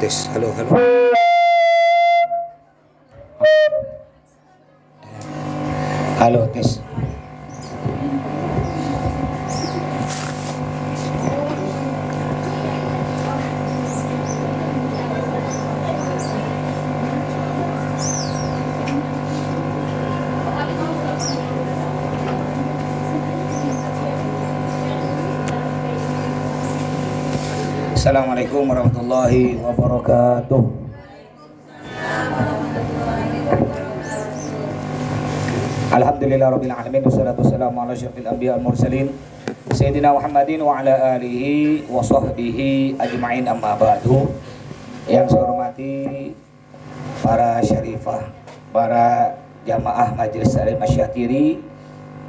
tes. Halo, halo. Halo, tes. Assalamualaikum warahmatullahi wabarakatuh. Alhamdulillah rabbil alamin, wassalatu wassalamu ala asyrafil anbiya wal mursalin sayyidina Muhammadin wa ala alihi wa sahbihi ajma'in, amma ba'du. Yang saya hormati para syarifah, para jamaah Majelis Taklim Asy-Syatiri,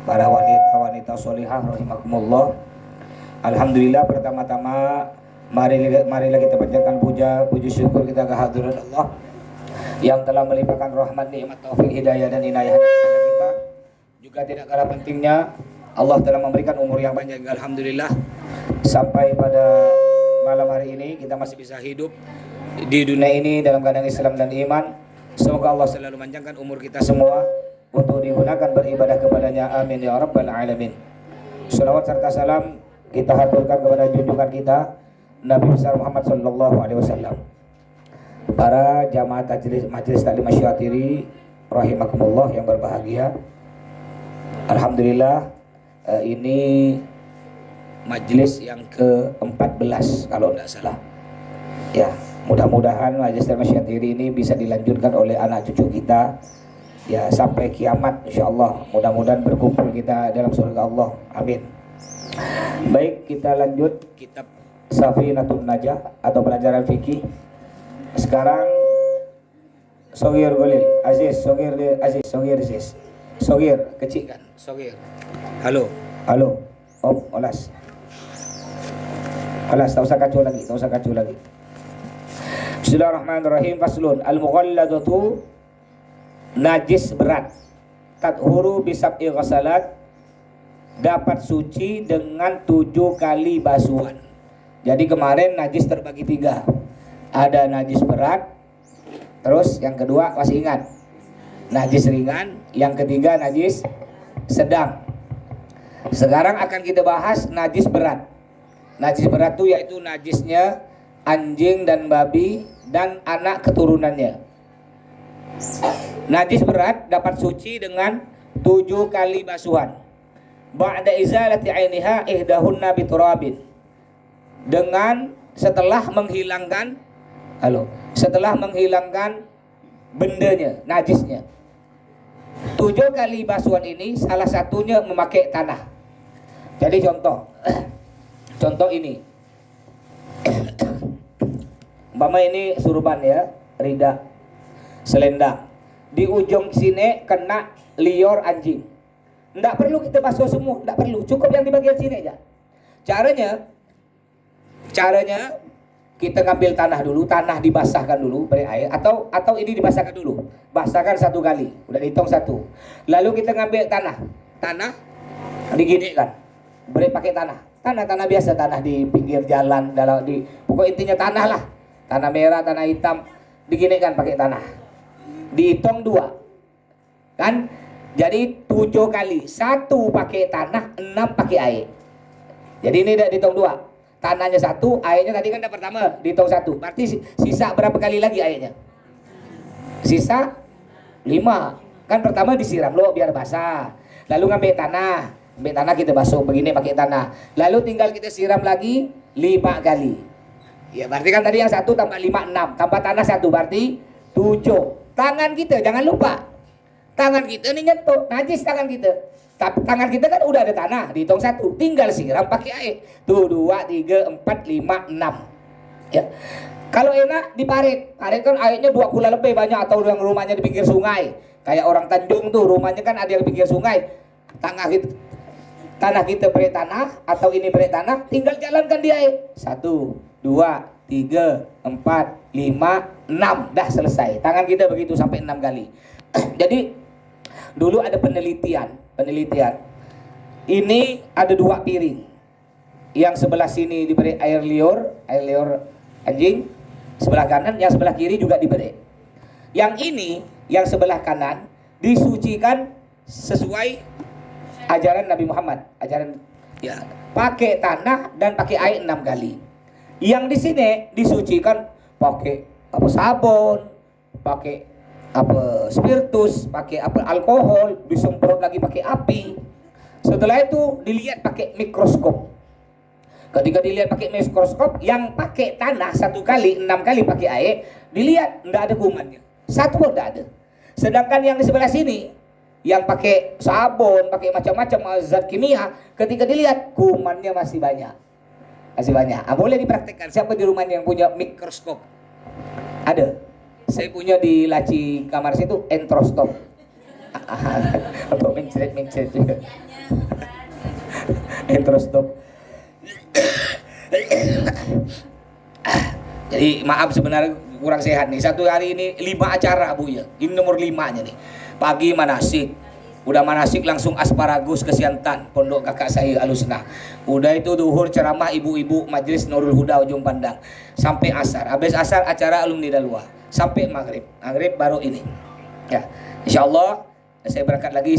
para wanita-wanita sholihah rahimakumullah. Alhamdulillah, pertama-tama marilah kita panjatkan puji syukur kita kehadirat Allah yang telah melimpahkan rahmat, nikmat, taufik, hidayah dan inayah kepada kita. Juga tidak kalah pentingnya, Allah telah memberikan umur yang panjang, alhamdulillah, sampai pada malam hari ini kita masih bisa hidup di dunia ini dalam keadaan Islam dan iman. Semoga Allah selalu panjangkan umur kita semua untuk digunakan beribadah kepadanya, amin ya rabbal alamin. Salawat serta salam kita haturkan kepada junjungan kita Nabi besar Muhammad sallallahu alaihi wasallam. Para jamaah Majelis Taklim Asy-Syatiri rahimakumullah yang berbahagia. Alhamdulillah, ini majelis yang ke-14 kalau tidak salah. Ya, mudah-mudahan Majelis Taklim Asy-Syatiri ini bisa dilanjutkan oleh anak cucu kita ya sampai kiamat insyaallah. Mudah-mudahan berkumpul kita dalam surga Allah. Amin. Baik, kita lanjut kitab Safinatun Najah atau pelajaran fikih. Sekarang Sogir Golil Aziz, Sogir Aziz, Sogir Aziz, Sogir kecil kan, Sogir. Halo, halo, Om, Olas, tak usah kacau lagi, tak usah kacau lagi. Bismillahirrahmanirrahim. Faslun, al-mughalladatu, najis berat, tathuru bisab'i ghasalat, dapat suci dengan 7 kali basuhan. Jadi kemarin najis terbagi 3. Ada najis berat, terus yang kedua masih ingat najis ringan, yang ketiga najis sedang. Sekarang akan kita bahas najis berat. Najis berat itu yaitu najisnya anjing dan babi dan anak keturunannya. Najis berat dapat suci dengan 7 kali basuhan. Ba'da izalati 'ainiha ihdahunna biturabin. Dengan setelah menghilangkan bendanya, najisnya. 7 kali basuhan ini salah satunya memakai tanah. Jadi contoh ini. Umpama ini surban ya, rida, selendang. Di ujung sini kena lior anjing. Tidak perlu kita basuh semua, tidak perlu. Cukup yang di bagian sini aja. Caranya kita ngambil tanah dulu, tanah dibasahkan dulu beri air atau ini dibasahkan dulu. Basahkan 1 kali, udah dihitung 1. Lalu kita ngambil tanah diginikan. Beri pakai tanah biasa, tanah di pinggir jalan, pokok intinya tanah lah. Tanah merah, tanah hitam, diginikan pakai tanah. Dihitung 2. Kan? Jadi 7 kali. 1 pakai tanah, 6 pakai air. Jadi ini udah dihitung 2. Tanahnya 1, airnya tadi kan udah pertama dihitung 1. Berarti sisa berapa kali lagi airnya? Sisa 5. Kan pertama disiram lo biar basah. Lalu ngambil tanah kita basuh begini pakai tanah. Lalu tinggal kita siram lagi 5 kali. Ya berarti kan tadi yang 1 tambah 5 6, tambah tanah 1 berarti 7. Tangan kita jangan lupa. Tangan kita ini nyentuh, najis tangan kita. Tapi tangan kita kan udah ada tanah, dihitung 1, tinggal siram pakai air. Tuh 2, 3, 4, 5, 6. Ya. Kalau enak di parit kan airnya 2 kula lebih banyak, atau yang rumahnya di pinggir sungai. Kayak orang Tanjung tuh rumahnya kan ada yang di pinggir sungai. Tanah kita beri tanah atau ini beri tanah, tinggal jalankan di air. 1, 2, 3, 4, 5, 6. Dah selesai. Tangan kita begitu sampai 6 kali. Jadi dulu ada penelitian. Ini ada 2 piring. Yang sebelah sini diberi air liur anjing. sebelah kanan, yang sebelah kiri juga diberi. Yang ini, yang sebelah kanan disucikan sesuai ajaran Nabi Muhammad, ajaran ya, pakai tanah dan pakai air 6 kali. Yang di sini disucikan pakai apa, sabun, pakai apa, spiritus, pakai apa, alkohol, disemprot lagi pakai api. Setelah itu dilihat pakai mikroskop. Ketika dilihat pakai mikroskop, yang pakai tanah 1 kali, 6 kali pakai air, dilihat enggak ada kumannya, satu pun enggak ada. Sedangkan yang di sebelah sini, yang pakai sabun, pakai macam-macam zat kimia, ketika dilihat kumannya masih banyak, masih banyak. Boleh dipraktekkan. Siapa di rumahnya yang punya mikroskop? Ada. Saya punya di laci kamar situ, entrostop. Untuk mencret juga. Entrostop. Jadi maaf sebenarnya kurang sehat nih. Satu hari ini 5 acara Bu ya. Ini nomor 5-nya nih. Pagi manasik. Udah manasik langsung asparagus ke Siantan, pondok kakak saya Alusna. Udah itu duhur ceramah ibu-ibu Majelis Nurul Huda ujung pandang. Sampai asar. Habis asar acara alumni Dalwa. Sampai maghrib. Maghrib baru ini. Ya, insyaallah saya berangkat lagi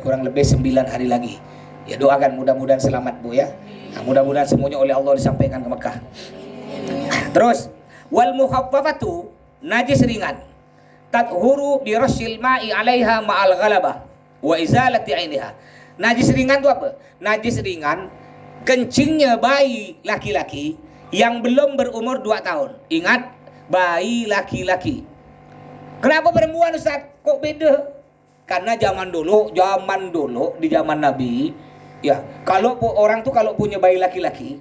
kurang lebih 9 hari lagi. Ya doakan mudah-mudahan selamat Bu ya. Nah, mudah-mudahan semuanya oleh Allah disampaikan ke Mekah. Terus wal mukhaffafatu, najis ringan. Tathuru bi rasyil ma'i 'alaiha ma'al ghalabah wa izalati 'ainiha. Najis ringan itu apa? Najis ringan kencingnya bayi laki-laki yang belum berumur 2 tahun. Ingat, bayi laki-laki. Kenapa perempuan Ustaz? Kok beda? Karena zaman dulu di zaman Nabi, ya, kalau orang tuh kalau punya bayi laki-laki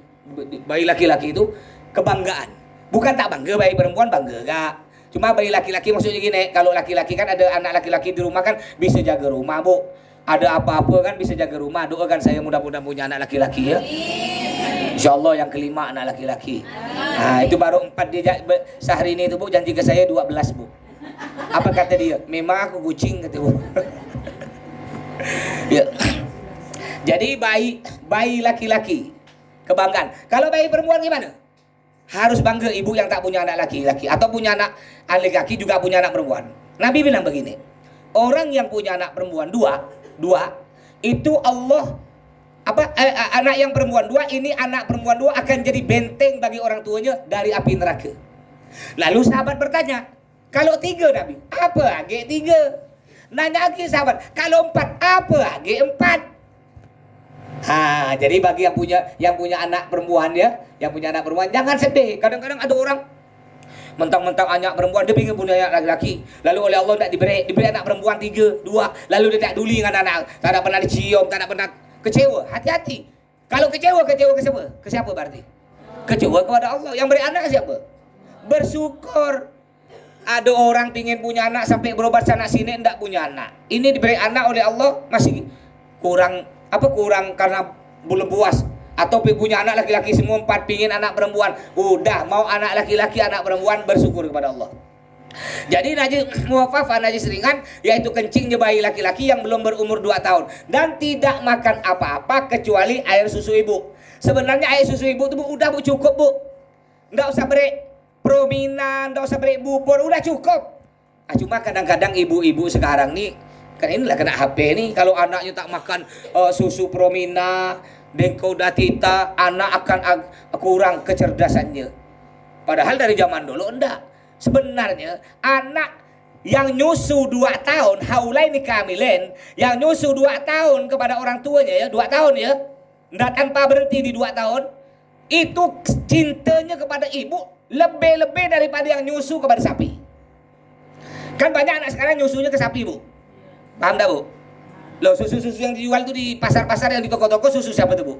itu kebanggaan. Bukan tak bangga, bayi perempuan bangga enggak. Cuma bayi laki-laki maksudnya gini, kalau laki-laki kan ada anak laki-laki di rumah kan bisa jaga rumah Bu. Ada apa-apa kan bisa jaga rumah. Doakan saya mudah-mudahan punya anak laki-laki ya. Insyaallah yang kelima anak laki-laki. Nah itu baru 4 dia sehari ini itu Bu, janji ke saya 12 Bu. Apa kata dia? Memang aku kucing kata Bu. Ya. Jadi bayi laki-laki kebanggaan. Kalau bayi perempuan gimana? Harus bangga ibu yang tak punya anak laki-laki atau punya anak laki-laki juga punya anak perempuan. Nabi bilang begini, orang yang punya anak perempuan dua itu Allah anak yang perempuan 2 ini anak perempuan 2 akan jadi benteng bagi orang tuanya dari api neraka. Lalu sahabat bertanya, kalau 3 Nabi, apa age 3? Nanya lagi sahabat, kalau 4 apa age 4? Jadi bagi yang punya anak perempuan ya, yang punya anak perempuan jangan sedih. Kadang-kadang ada orang mentang-mentang anak perempuan dia ingin punya anak laki-laki, lalu oleh Allah tidak diberi anak perempuan 3, 2, lalu dia tak peduli dengan anak, tak ada pernah dicium, tak ada pernah kecewa. Hati-hati. Kalau kecewa ke siapa? Ke siapa berarti? Kecewa kepada Allah. Yang beri anak siapa? Bersyukur. Ada orang pingin punya anak sampai berobat sana sini tidak punya anak. Ini diberi anak oleh Allah masih kurang karena belum puas, atau punya anak laki-laki semua 4 pingin anak perempuan, udah mau anak laki-laki anak perempuan, bersyukur kepada Allah. Jadi najis muhaffafah, najis ringan, yaitu kencingnya bayi laki-laki yang belum berumur 2 tahun dan tidak makan apa-apa kecuali air susu ibu. Sebenarnya air susu ibu itu udah Bu, cukup Bu, nggak usah beri prominan, nggak usah beri bubur, udah cukup. Cuma kadang-kadang ibu-ibu sekarang nih kan inilah kena HP nih, kalau anaknya tak makan susu promina, dengkau datita, anak akan kurang kecerdasannya. Padahal dari zaman dulu enggak. Sebenarnya anak yang nyusu 2 tahun, haulaini kamilen, yang nyusu 2 tahun kepada orang tuanya ya, 2 tahun ya, enggak tanpa berhenti di 2 tahun, itu cintanya kepada ibu lebih-lebih daripada yang nyusu kepada sapi. Kan banyak anak sekarang nyusunya ke sapi Bu. Paham tak Bu? Loh, susu-susu yang dijual tuh di pasar-pasar, yang di toko-toko, susu siapa tuh Bu?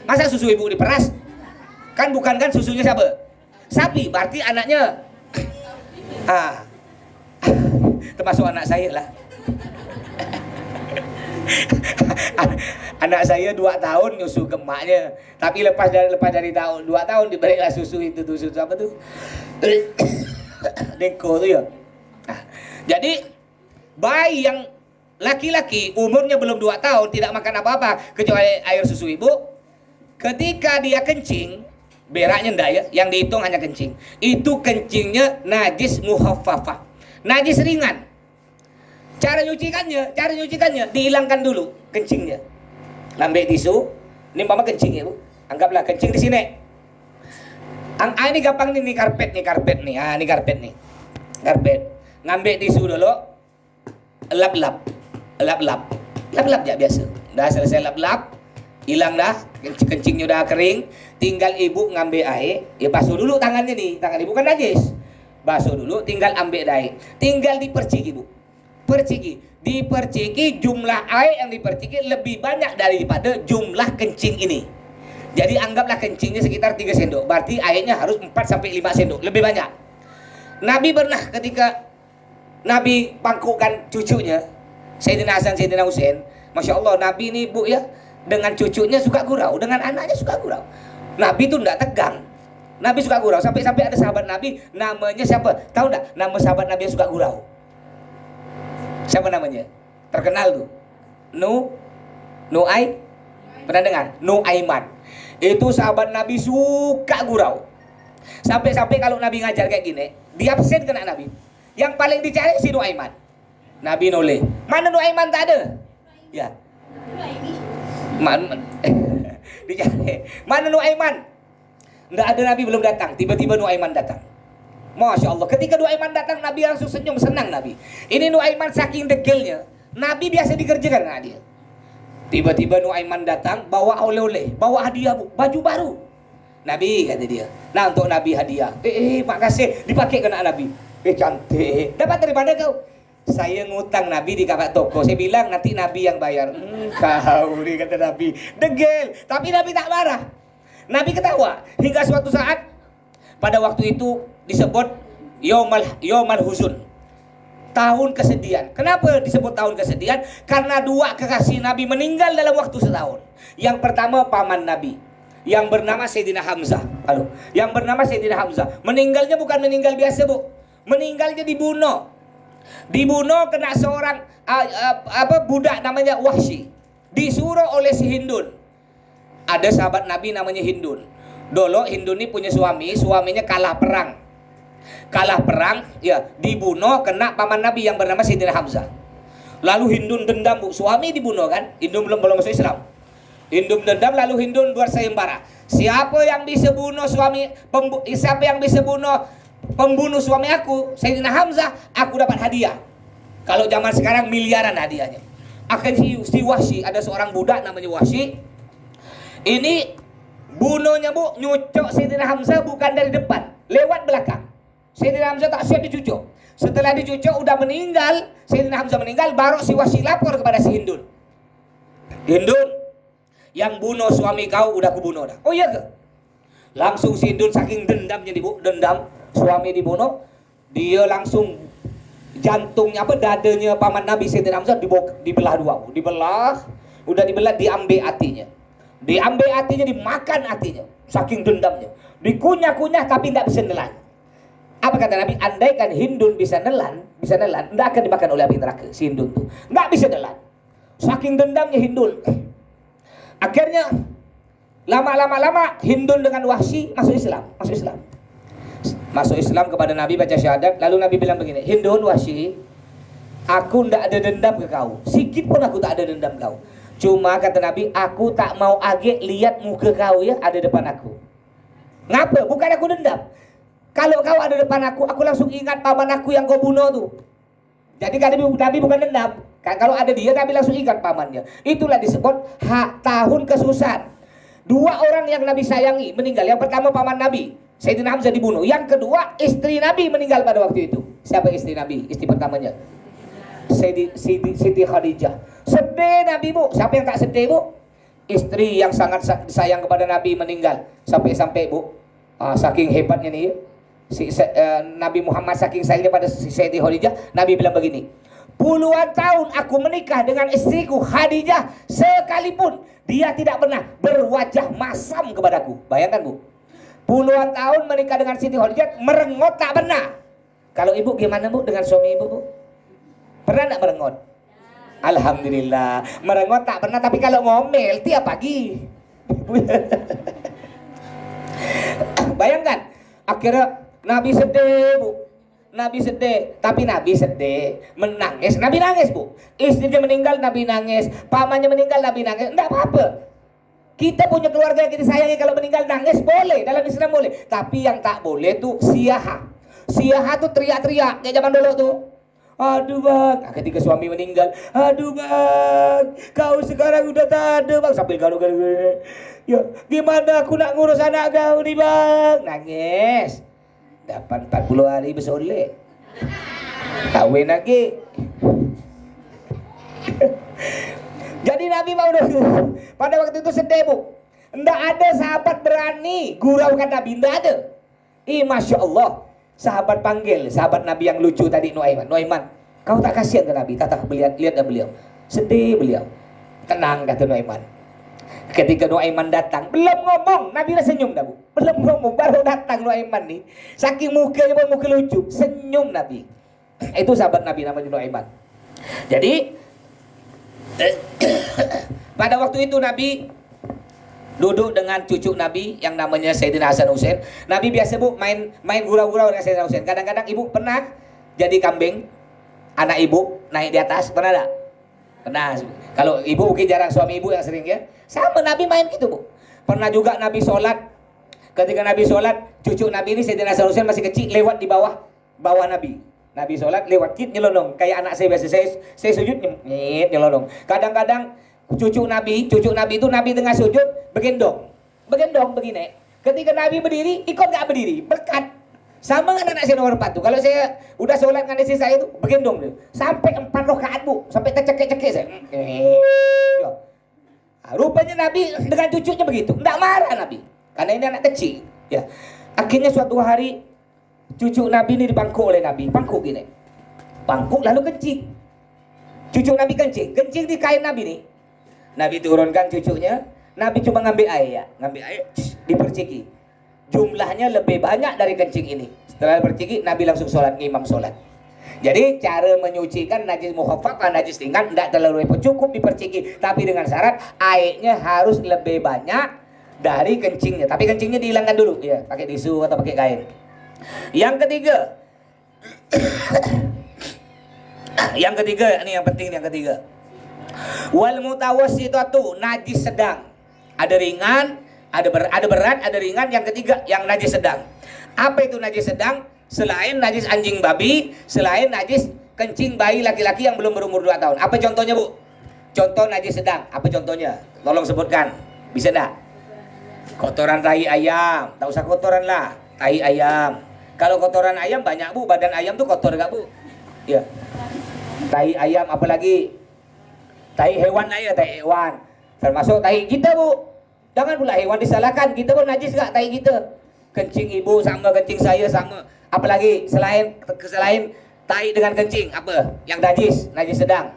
Masa susu ibu diperas? Kan bukan, kan susunya siapa? Sapi. Berarti anaknya termasuk anak saya lah. Anak saya 2 tahun nyusu ke emaknya, tapi lepas dari tahun 2 tahun diberilah susu itu tuh, susu apa tuh? Dengko tuh ya. Jadi bayi yang laki-laki umurnya belum 2 tahun tidak makan apa-apa kecuali air susu ibu. Ketika dia kencing, Beraknya ndak ya, yang dihitung hanya kencing. Itu kencingnya najis muhaffafah. Najis ringan. Cara nyucikannya dihilangkan dulu kencingnya. Ambil tisu, ini mama kencing ya, Bu. Anggaplah kencing di sini. Ini gampang nih, karpet nih. Ini karpet nih. Ngambil tisu dulu. Lap-lap ya biasa. Dah selesai lap-lap, hilang dah, kencingnya udah kering. Tinggal ibu ngambil air, ya basuh dulu tangannya nih. Tangan ibu kan najis. Basuh dulu, tinggal ambil air. Tinggal diperciki, Bu. Diperciki, jumlah air yang diperciki lebih banyak daripada jumlah kencing ini. Jadi anggaplah kencingnya sekitar 3 sendok. Berarti airnya harus 4 sampai 5 sendok, lebih banyak. Nabi pernah ketika Nabi pangkukan cucunya, Sayyidina Hasan, Sayyidina Husain. Masya Allah, Nabi ini, Bu ya, dengan cucunya suka gurau, dengan anaknya suka gurau. Nabi itu tidak tegang. Nabi suka gurau. Sampai-sampai ada sahabat Nabi, namanya siapa? Tahu enggak nama sahabat Nabi yang suka gurau? Siapa namanya? Terkenal tuh. Nu'ai. Pernah dengar? Nu'aiman. Itu sahabat Nabi suka gurau. Sampai-sampai kalau Nabi ngajar kayak gini, dia absen kena Nabi. Yang paling dicari si Nu'aiman. Nabi noleh. Mana Nu'aiman tak ada? Ya. Dicari. Mana Nu'aiman? Enggak ada, Nabi belum datang. Tiba-tiba Nu'aiman datang. Masya Allah, ketika Nu'aiman datang, Nabi langsung senyum, senang Nabi. Ini Nu'aiman saking degelnya, Nabi biasa dikerjakan dengan dia. Tiba-tiba Nu'aiman datang, bawa oleh-oleh, bawa hadiah, Bu, baju baru. Nabi, kata dia, nah untuk Nabi hadiah. Makasih, dipakai ke anak Nabi. Cantik. Dapat dari mana kau? Saya ngutang Nabi di kakak toko. Saya bilang nanti Nabi yang bayar. Kau nih, kata Nabi. Degel, tapi Nabi tak marah. Nabi ketawa, hingga suatu saat, pada waktu itu disebut Yomal Huzun, tahun kesedihan. Kenapa disebut tahun kesedihan? Karena 2 kekasih Nabi meninggal dalam waktu setahun. Yang pertama paman Nabi, yang bernama Sayyidina Hamzah. Yang bernama Sayyidina Hamzah. Meninggalnya bukan meninggal biasa, Bu. Meninggalnya dibunuh. Dibunuh kena seorang budak namanya Wahsy. Disuruh oleh si Hindun. Ada sahabat Nabi namanya Hindun. Dulu Hindun ini punya suaminya kalah perang, ya dibunuh kena paman Nabi yang bernama Sayyidina Hamzah. Lalu Hindun dendam, Bu, suami dibunuh kan, Hindun belum masuk Islam. Hindun dendam, lalu Hindun buat sayembara. Siapa yang bisa bunuh pembunuh suami aku, Sayyidina Hamzah, aku dapat hadiah. Kalau zaman sekarang miliaran hadiahnya. Akhirnya si Wahsy, ada seorang budak namanya Wahsy. Ini bunuhnya, Bu, nyucuk Sayyidina Hamzah bukan dari depan, lewat belakang. Sayyidina Hamzah tak siap dicucuk. Setelah dicucuk udah meninggal, Sayyidina Hamzah meninggal, baru si Wahsy lapor kepada si Hindun. Hindun, yang bunuh suami kau udah kubunuh dah. Oh iya ke? Langsung si Hindun saking dendamnya, Bu, dendam suami dibunuh, dia langsung jantungnya dadanya paman Nabi Sayyidina Hamzah dibelah 2, Bu. Udah dibelah, diambil hatinya. Diambil hatinya, dimakan hatinya, saking dendamnya. Dikunyah-kunyah tapi tidak bisa nelan. Apa kata Nabi? Andaikan Hindun bisa nelan, tidak akan dimakan oleh api neraka. Si Hindun tuh nggak bisa nelan, saking dendamnya Hindun. Akhirnya lama Hindun dengan Wahsy masuk Islam kepada Nabi, baca syahadat. Lalu Nabi bilang begini, Hindun, Wahsy, aku tidak ada dendam ke kau, sikit pun aku tak ada dendam kau. Cuma kata Nabi, aku tak mau lihat muka kau ya ada depan aku. Ngapa? Bukan aku dendam. Kalau kau ada depan aku langsung ingat paman aku yang kau bunuh tuh. Jadi kata Nabi bukan dendam. Kalau ada dia, Nabi langsung ingat pamannya. Itulah disebut tahun kesusahan. 2 orang yang Nabi sayangi meninggal. Yang pertama paman Nabi, Sayyidina Hamzah dibunuh. Yang kedua istri Nabi meninggal pada waktu itu. Siapa istri Nabi? Istri pertamanya Siti Khadijah. Sedih Nabi, Bu. Siapa yang tak sedih, Bu? Istri yang sangat sayang kepada Nabi meninggal. Sampai-sampai, Bu, saking hebatnya nih Nabi Muhammad, saking sayangnya pada Siti Khadijah, Nabi bilang begini, puluhan tahun aku menikah dengan istriku Khadijah, sekalipun dia tidak pernah berwajah masam kepadaku. Bayangkan, Bu, puluhan tahun menikah dengan Siti Khadijah, merengot tak pernah. Kalau ibu gimana, Bu, dengan suami ibu, Bu? Pernah enggak merengot? Alhamdulillah, merengot tak pernah, tapi kalau ngomel tiap pagi. bayangkan. Akhirnya Nabi sedih, Bu. Nabi sedih, tapi Nabi sedih, menangis. Nabi nangis, Bu. Istrinya meninggal, Nabi nangis. Pamannya meninggal, Nabi nangis. Enggak apa-apa. Kita punya keluarga yang kita sayangi, kalau meninggal nangis boleh, dalam Islam boleh. Tapi yang tak boleh tuh siaha. Siaha tuh teriak-teriak kayak zaman dulu tuh. Aduh bang, ketika suami meninggal, aduh bang, kau sekarang udah tak ada bang, sambil garu-garu. Ya, gimana aku nak ngurus anak kau nih bang? Nangis. Dapat 40 hari bersolek. Kawin lagi. Jadi Nabi mau pada waktu itu sedih, Bu. Enggak ada sahabat berani guraukan Nabi, enggak ada. Masya Allah. Sahabat panggil, sahabat Nabi yang lucu tadi, Nuaiman. Nuaiman, kau tak kasihan ke Nabi? Tata lihat beliau. Sedih beliau. Tenang, kata Nuaiman. Ketika Nuaiman datang, belum ngomong, Nabi udah senyum dah, Bu. Belum ngomong, baru datang Nuaiman nih. Saking mukanya pun muka lucu, senyum Nabi. Itu sahabat Nabi namanya Nuaiman. Jadi pada waktu itu Nabi duduk dengan cucu Nabi yang namanya Sayyidina Hasan Husain. Nabi biasa, Bu, main gurau-gurau dengan Sayyidina Husain. Kadang-kadang ibu pernah jadi kambing, anak ibu naik di atas, pernah enggak? Pernah. Kalau ibu mungkin jarang, suami ibu yang sering ya. Sama Nabi main gitu, Bu. Pernah juga Nabi sholat. Ketika Nabi sholat, cucu Nabi ini Sayyidina Hasan Husain masih kecil, lewat di bawah Nabi. Nabi sholat lewat kit nyelonong, kayak anak saya biasa. Saya sujud nyelonong. Kadang-kadang cucu Nabi itu Nabi tengah sujud begendong begini. Ketika Nabi berdiri, ikut nggak berdiri, berkat. Sama dengan anak saya nomor 4 tuh. Kalau saya udah sholat dengan istri saya tuh begendong tuh. Sampai 4 rakaat, Bu, sampai tercekik-cekik saya. Rupanya Nabi dengan cucunya begitu, nggak marah Nabi, karena ini anak kecil. Ya, akhirnya suatu hari cucu Nabi ini dibangkuk oleh Nabi, bangkuk gini, bangkuk lalu kencing. Cucu Nabi kencing di kain Nabi nih. Nabi turunkan cucunya, Nabi cuma ngambil air, diperciki. Jumlahnya lebih banyak dari kencing ini. Setelah diperciki, Nabi langsung sholat, ngimam sholat. Jadi cara menyucikan najis mukhaffafah, najis ringan, tidak terlalu repot, cukup diperciki. Tapi dengan syarat airnya harus lebih banyak dari kencingnya. Tapi kencingnya dihilangkan dulu, ya, pakai tisu atau pakai kain. Yang ketiga, ini yang penting, yang ketiga. Wal mutawassitatu, najis sedang. Ada ringan, ada berat, ada ringan. Yang ketiga, yang najis sedang. Apa itu najis sedang? Selain najis anjing babi, selain najis kencing bayi laki-laki yang belum berumur 2 tahun. Apa contohnya, Bu? Contoh najis sedang, apa contohnya? Tolong sebutkan. Bisa enggak? Kotoran tahi ayam. Tak usah kotoran lah, tahi ayam. Kalau kotoran ayam banyak, Bu. Badan ayam tuh kotor gak, Bu? Ya. Tahi ayam, apalagi? Tahi hewan aja, tahi hewan. Termasuk tahi kita, Bu. Jangan pula hewan disalahkan. Kita pun najis gak tahi kita? Kencing ibu sama, kencing saya sama. Apalagi selain tahi dengan kencing, apa? Yang najis sedang.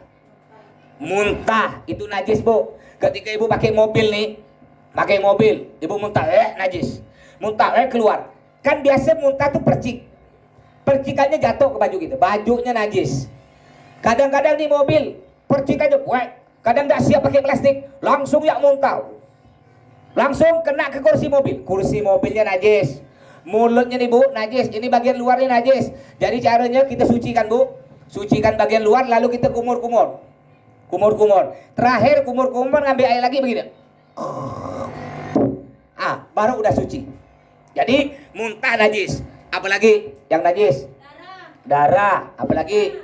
Muntah, itu najis, Bu. Ketika ibu pakai mobil nih, ibu muntah, najis. Muntah, keluar. Kan biasa muntah tuh percik. Percikannya jatuh ke baju kita, bajunya najis. Kadang-kadang di mobil, percikannya kadang nggak siap pakai plastik, langsung ya muntah. Langsung kena ke kursi mobilnya najis. Mulutnya nih, Bu, najis. Ini bagian luarnya najis. Jadi caranya kita sucikan, Bu. Sucikan bagian luar, lalu kita kumur-kumur. Terakhir kumur-kumur, ngambil air lagi begini. Baru udah suci. Jadi muntah najis. Apalagi yang najis? Darah. Apalagi?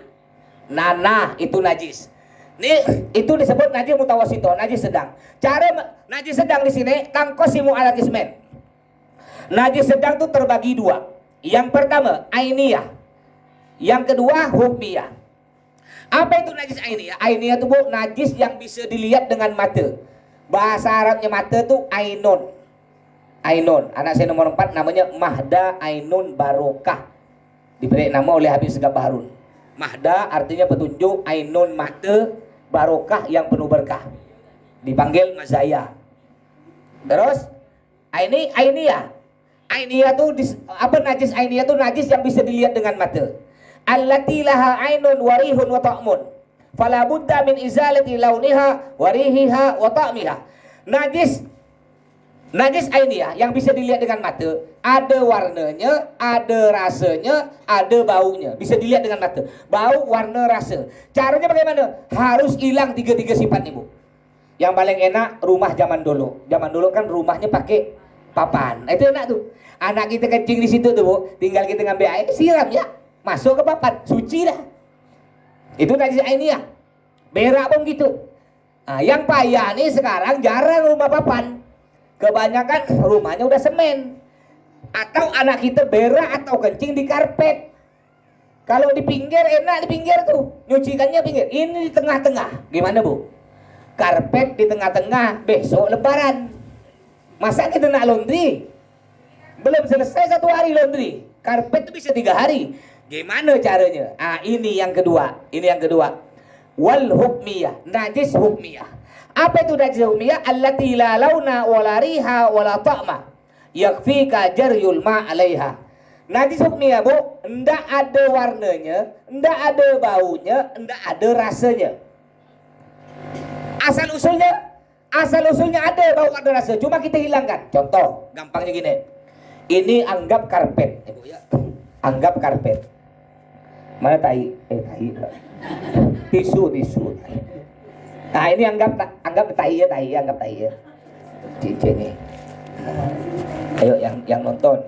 Nanah, itu najis. Ini itu disebut najis mutawassito, najis sedang. Cara najis sedang di sini tangkosimu ala qismain. Najis sedang itu terbagi 2. Yang pertama ainiyah, yang kedua hukmiyah. Apa itu najis ainiyah? Ainiyah itu, Bu, najis yang bisa dilihat dengan mata. Bahasa Arabnya mata itu ainun. Anak saya nomor 4 namanya Mahda Ainun Barokah, diberi nama oleh Habib Segaf Baharun. Mahda artinya petunjuk, ainun mata, barokah yang penuh berkah, dipanggil mazaya. Terus ainiyah tuh najis ainiyah tuh najis yang bisa dilihat dengan mata. Allati laha ainun warihun wa ta'mun fala budda min izalati launiha warihiha wa ta'miha. Najis Najis ainiyah yang bisa dilihat dengan mata, ada warnanya, ada rasanya, ada baunya. Bisa dilihat dengan mata. Bau, warna, rasa. Caranya bagaimana? Harus hilang tiga-tiga sifat nih, Bu. Yang paling enak rumah zaman dulu. Zaman dulu kan rumahnya pakai papan. Itu enak tuh. Anak kita kencing di situ tuh, Bu. Tinggal kita ngambil air, siram ya. Masuk ke papan, suci dah. Itu najis ainiyah. Berak pun gitu. Nah, yang payah nih sekarang jarang rumah papan. Kebanyakan rumahnya udah semen. Atau anak kita berak atau kencing di karpet. Kalau di pinggir enak, di pinggir tuh. Nyucikannya pinggir. Ini di tengah-tengah. Gimana, Bu? Karpet di tengah-tengah. Besok lebaran. Masa kita nak laundry? Belum selesai 1 hari laundry. Karpet itu bisa 3 hari. Gimana caranya? Ah, ini yang kedua. Ini yang kedua. Wal hukmiyah. Najis hukmiyah. Apa itu najis hukmiyah? Allati la launa wala riha wala ta'ma yakfika jaryul ma 'alaiha. Najis hukmiyah, Bu, enggak ada warnanya, enggak ada baunya, enggak ada rasanya. Asal usulnya ada bau, ada rasa, cuma kita hilangkan. Contoh, gampangnya gini. Ini anggap karpet, Ibu ya. Anggap karpet. Mana tai? Tisu. Nah, ini anggap tai ya, anggap tai ya. Cincin nih. Ayo yang nonton.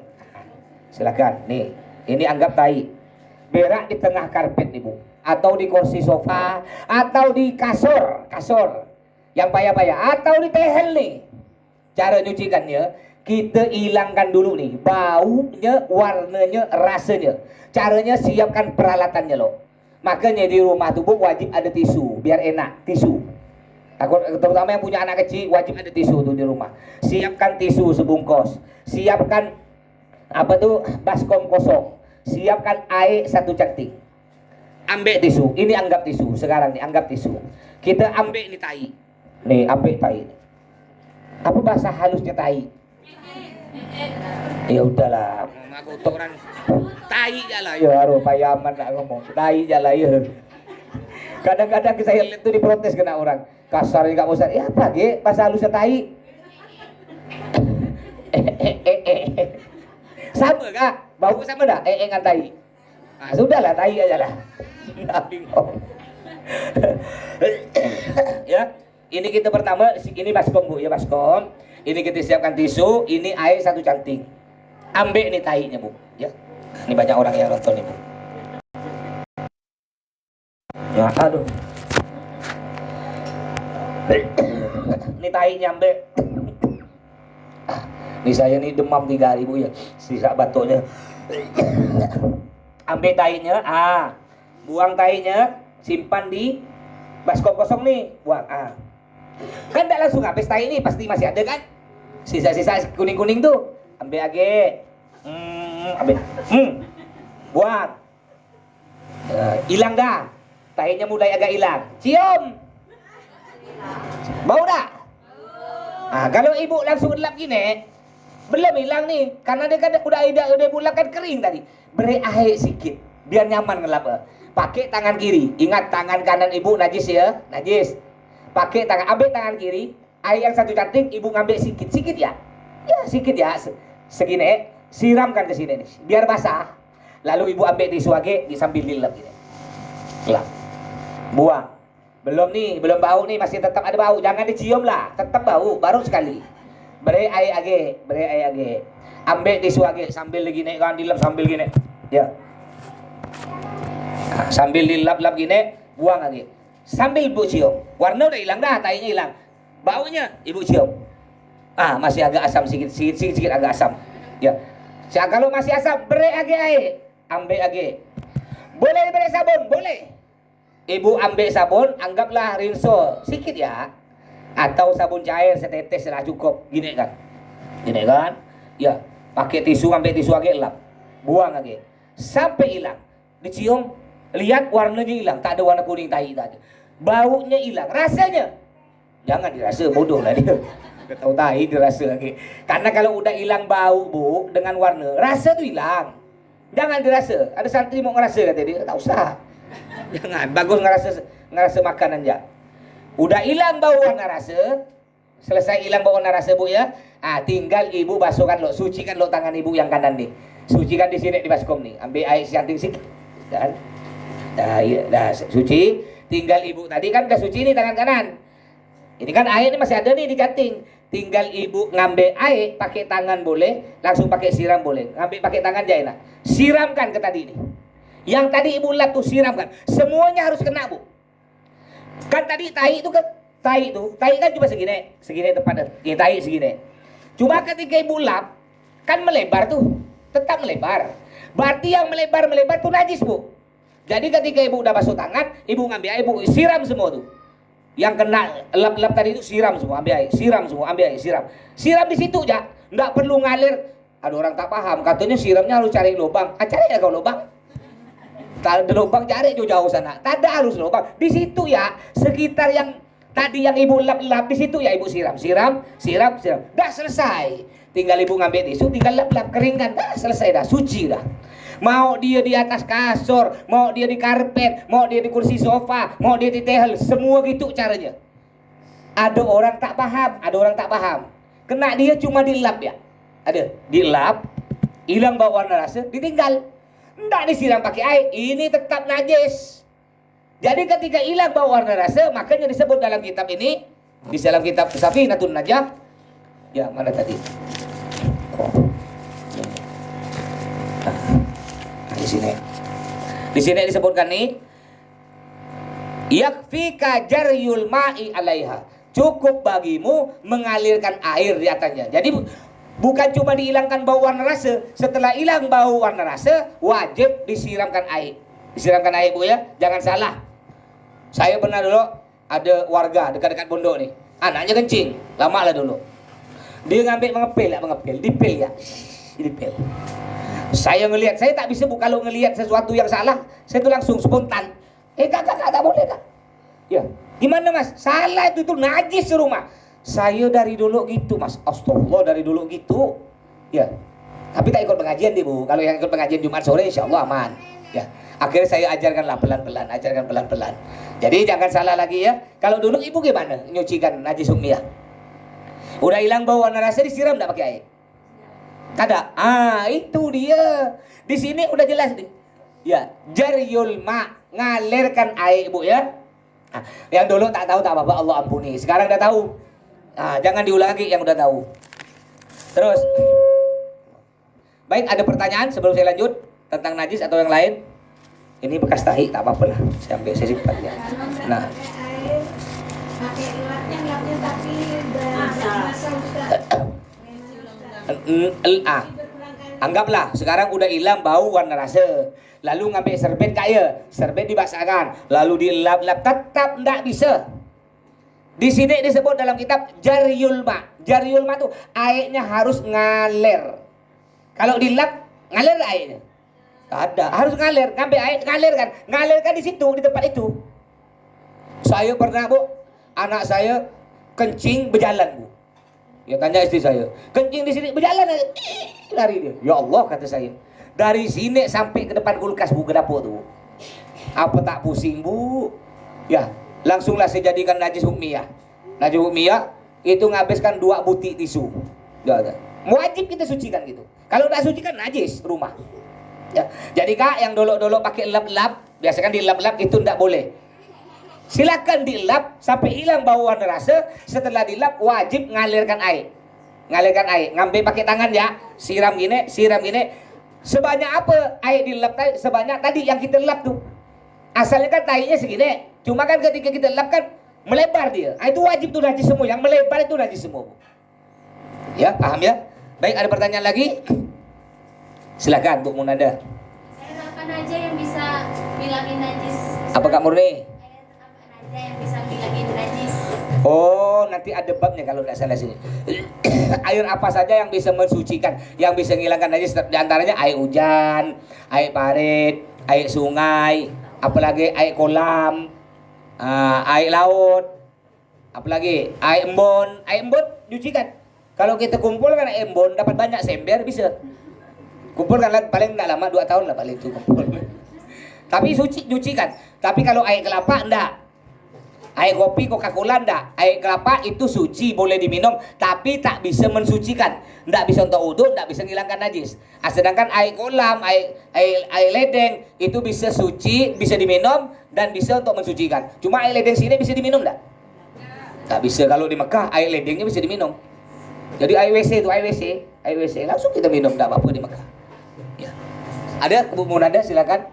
Silakan. Nih, ini anggap tai. Berak di tengah karpet nih, Bu. Atau di kursi sofa, atau di kasur yang payah-payah, atau di tehel nih. Cara nyucikannya, kita hilangkan dulu nih baunya, warnanya, rasanya. Caranya siapkan peralatannya loh. Makanya di rumah tuh, Bu, wajib ada tisu biar enak. Tisu. Terutama yang punya anak kecil wajib ada tisu tuh di rumah. Siapkan tisu sebungkus. Siapkan apa tuh, baskom kosong. Siapkan air 1 cantik. Ambil tisu. Ini anggap tisu. Sekarang nih anggap tisu. Kita ambil nih tai. Nih ambil tai. Apa bahasa halusnya tai? Ya udahlah. Kotoran tai jalan ya, aduh payaman nak ngomong tai jalan ya. Kadang-kadang saya lihat tuh diprotes kena orang kasar juga Ustaz. Ya apa ge bahasa halusnya tai? Sama kah? Bau sama dah? Dengan tai. Nah, sudahlah tai aja lah. Ya, ini kita pertama, ini baskom, Bu ya, baskom. Ini kita siapkan tisu, ini air 1 cantik. Ambil nih tainya, Bu ya. Ini banyak orang yang nonton nih, Bu. Ya, aduh. Ini tainya ambil. Ini saya nih demam 3 hari, Bu ya. Sisa batuknya. Ambil tainya, buang tainya, simpan di baskom kosong nih, buang. Kan tidak langsung habis tai ini, pasti masih ada kan? Sisa-sisa kuning-kuning tuh. Ambil lagi. Ambil. Buang. Hilang dah. Tainya mulai agak hilang. Cium. Bau dah. Kalau ibu langsung lap gini, belum hilang nih. Karena dia kan udah bulat kan kering tadi. Beri air sedikit biar nyaman ngelap. Pakai tangan kiri. Ingat tangan kanan ibu najis ya, najis. Pakai tangan, ambil tangan kiri. Air yang 1 cantik ibu ngambil sedikit ya. Ya sedikit ya. Segini, siramkan ke sini nih, biar basah. Lalu ibu ambil tisu lagi, sambil dilap gini. Lap. Buang. Belum nih, belum bau nih, masih tetap ada bau. Jangan dicium lah, tetap bau, baru sekali. Beri air lagi. Ambil tisu lagi, sambil gini, kan dilap sambil gini. Ya. Sambil dilap-lap gini, buang lagi. Sambil ibu cium. Warna udah hilang dah, tainya hilang. Baunya ibu cium. Masih agak asam sedikit agak asam. Ya. Kalau masih asam, beri lagi air. Ambil lagi. Boleh beri sabun, boleh. Ibu ambil sabun, anggaplah rinso sedikit ya. Atau sabun cair setetes lah cukup. Gini kan. Ya. Pakai tisu, ambil tisu lagi, lap. Buang lagi. Sampai hilang. Dicium, lihat warnanya hilang. Tak ada warna kuning tai tadi. Baunya hilang. Rasanya jangan dirasa, bodoh lah dia. Tahu tai dirasa lagi. Karena kalau udah hilang bau, Bu, dengan warna, rasa tuh hilang. Jangan dirasa. Ada santri mau ngerasa kata dia, tak usah. Jangan, bagus ngerasa makanan aja. Udah hilang bau warna rasa, selesai hilang bau warna rasa, Bu ya. Tinggal ibu basuhkan lo, sucikan lo tangan ibu yang kanan nih. Sucikan di sini di baskom nih. Ambil air canting sih. Kan? Dah suci. Tinggal ibu tadi kan udah suci nih tangan kanan. Ini kan air ini masih ada nih di canting. Tinggal ibu ngambil air pakai tangan boleh, langsung pakai siram boleh. Ngambil pakai tangan aja enak. Siramkan ke tadi ini. Yang tadi ibu lap tuh siramkan. Semuanya harus kena, Bu. Kan tadi tai itu kan cuma segini tepatnya. Ya, tai segini. Cuma ketika ibu lap, kan melebar tuh, tetap melebar. Berarti yang melebar tuh najis, Bu. Jadi ketika ibu udah basuh tangan, ibu ngambil air, ibu siram semua tuh. Yang kena lap-lap tadi itu siram semua, ambil air, siram semua, ambil air, siram. Siram di situ aja, nggak perlu ngalir. Ada orang tak paham, katanya siramnya harus cari lubang. Cari ya kau lubang. Tak ada lubang, cari jauh-jauh sana. Tak ada harus lubang. Di situ ya, sekitar yang tadi yang ibu lap-lap di situ ya ibu siram. Dah selesai. Tinggal ibu ngambil tisu, tinggal lap-lap, keringkan. Dah selesai dah, suci dah. Mau dia di atas kasur, mau dia di karpet, mau dia di kursi sofa, mau dia di tehel, semua gitu caranya. Ada orang tak paham. Kena dia cuma dilap ya. Ada, dilap, hilang bau warna rasa, ditinggal. Nggak disiram pakai air, ini tetap najis. Jadi ketika hilang bau warna rasa, makanya disebut dalam kitab ini, di dalam kitab Safinatun Najah, ya mana tadi? Di sini disebutkan nih, yakfika jaryul ma'i alaiha. Cukup bagimu mengalirkan air di atasnya. Jadi bukan cuma dihilangkan bau warna rasa, setelah hilang bau warna rasa, wajib disiramkan air. Disiramkan air, Bu ya, jangan salah. Saya pernah dulu ada warga dekat-dekat pondok nih, anaknya kencing, lama lah dulu. Dia mengepel, dipel ya, dipel. Saya ngelihat, saya tak bisa Bu kalau ngelihat sesuatu yang salah, saya tuh langsung spontan. Kakak, tak boleh kak. Ya, gimana mas? Salah itu najis rumah. Saya dari dulu gitu mas, astagfirullah dari dulu gitu. Ya, tapi tak ikut pengajian deh Bu. Kalau yang ikut pengajian Jumat sore, insya Allah aman. Ya, akhirnya saya ajarkanlah pelan-pelan, Jadi jangan salah lagi ya. Kalau dulu ibu gimana nyucikan najis umiyah? Udah hilang bau warna rasa, disiram enggak pakai air? Kada. Itu dia. Di sini udah jelas nih. Ya, jaryul ma, ngalirkan air Bu ya. Yang dulu tak tahu tak apa-apa, Allah ampuni. Sekarang udah tahu. Jangan diulang lagi yang udah tahu. Terus. Baik, ada pertanyaan sebelum saya lanjut tentang najis atau yang lain? Ini bekas tahi, tak apa-apa lah. Saya ambil, saya simpan ya. Nah, pakai lapnya tapi anggaplah sekarang udah hilang bau warna rasa, lalu ngambil serbet kaya, serbet dibasahkan, lalu dilap-lap, tetap ndak bisa. Di sini disebut dalam kitab jaryul ma. Jaryul ma tuh airnya harus ngalir. Kalau dilap ngalir airnya? Ada, harus ngalir, ngambil air, ngalirkan di situ, di tempat itu. Saya pernah Bu, anak saya kencing berjalan Bu. Ya tanya istri saya, kencing di sini berjalan, lari dia. Ya Allah kata saya, dari sini sampai ke depan kulkas Bu, ke dapur tuh. Apa tak pusing Bu? Ya, langsunglah saya jadikan najis umiyah. Najis umiyah itu nghabiskan 2 butir tisu. Ya, wajib kita sucikan gitu. Kalau tak sucikan najis rumah. Ya. Jadi kak yang dulu pakai lap-lap, biasakan dilap-lap itu tidak boleh. Silakan dilap sampai hilang bau warna rasa. Setelah dilap wajib ngalirkan air. Ngambil pakai tangan ya. Siram gini. Sebanyak apa air dilap tadi? Sebanyak tadi yang kita lap tuh. Asalnya kan tainya segini. Cuma kan ketika kita lap kan melebar dia. Itu wajib tuh najis semua. Yang melebar itu najis semua. Ya paham ya? Baik, ada pertanyaan lagi? Silakan Bu Munada. Ayat apa aja yang bisa bilangin najis? Apa Kak Murni? Ayat apa aja yang bisa bilangin najis? Oh, nanti ada babnya kalau tidak salah sini. Air apa saja yang bisa mensucikan, yang bisa menghilangkan najis? Di antaranya air hujan, air parit, air sungai, apalagi air kolam, air laut, apalagi air embun. Air embun cucikan. Kalau kita kumpulkan air embun dapat banyak sember bisa. Kumpulkan paling tidak lama 2 tahun lah paling itu kumpul. Tapi cucikan. Tapi kalau air kelapa enggak. Air kopi, Coca-Cola enggak. Air kelapa itu suci, boleh diminum, tapi tak bisa mensucikan. Enggak bisa untuk wudhu, enggak bisa menghilangkan najis. Sedangkan air kolam, air ledeng itu bisa suci, bisa diminum dan bisa untuk mensucikan. Cuma air ledeng sini bisa diminum enggak? Tak bisa. Kalau di Mekah air ledengnya bisa diminum. Jadi air WC itu air WC langsung kita minum, enggak apa-apa di Mekah. Ya. Ada Bu Munada, silakan.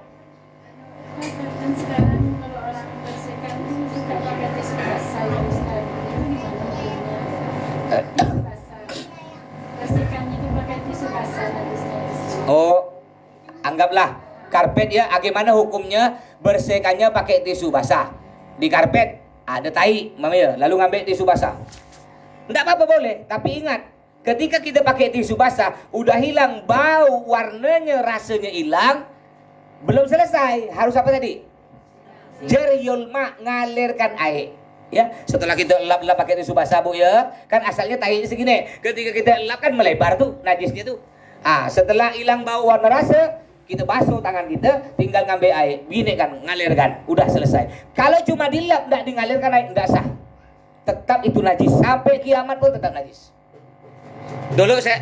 Kan sekarang kalau orang bersihkan suka pakai tisu basah ya Ustaz. Bersihkannya itu pakai tisu basah habisnya. Oh, anggaplah karpet ya, bagaimana hukumnya bersihkannya pakai tisu basah. Di karpet ada tai, mama ya, lalu ngambil tisu basah. Enggak apa-apa boleh, tapi ingat, ketika kita pakai tisu basah, udah hilang bau, warnanya, rasanya hilang, belum selesai. Harus apa tadi? Jaryul ma, ngalirkan air. Ya, setelah kita lap-lap pakai tisu basah Bu ya, kan asalnya tainya segini. Ketika kita lap kan melebar tuh najisnya tuh. Setelah hilang bau, warna, rasa, kita basuh tangan kita, tinggal ngambil air, gini kan, ngalirkan, udah selesai. Kalau cuma dilap, enggak dingalirkan air, enggak sah. Tetap itu najis, sampai kiamat pun tetap najis. Dulu saya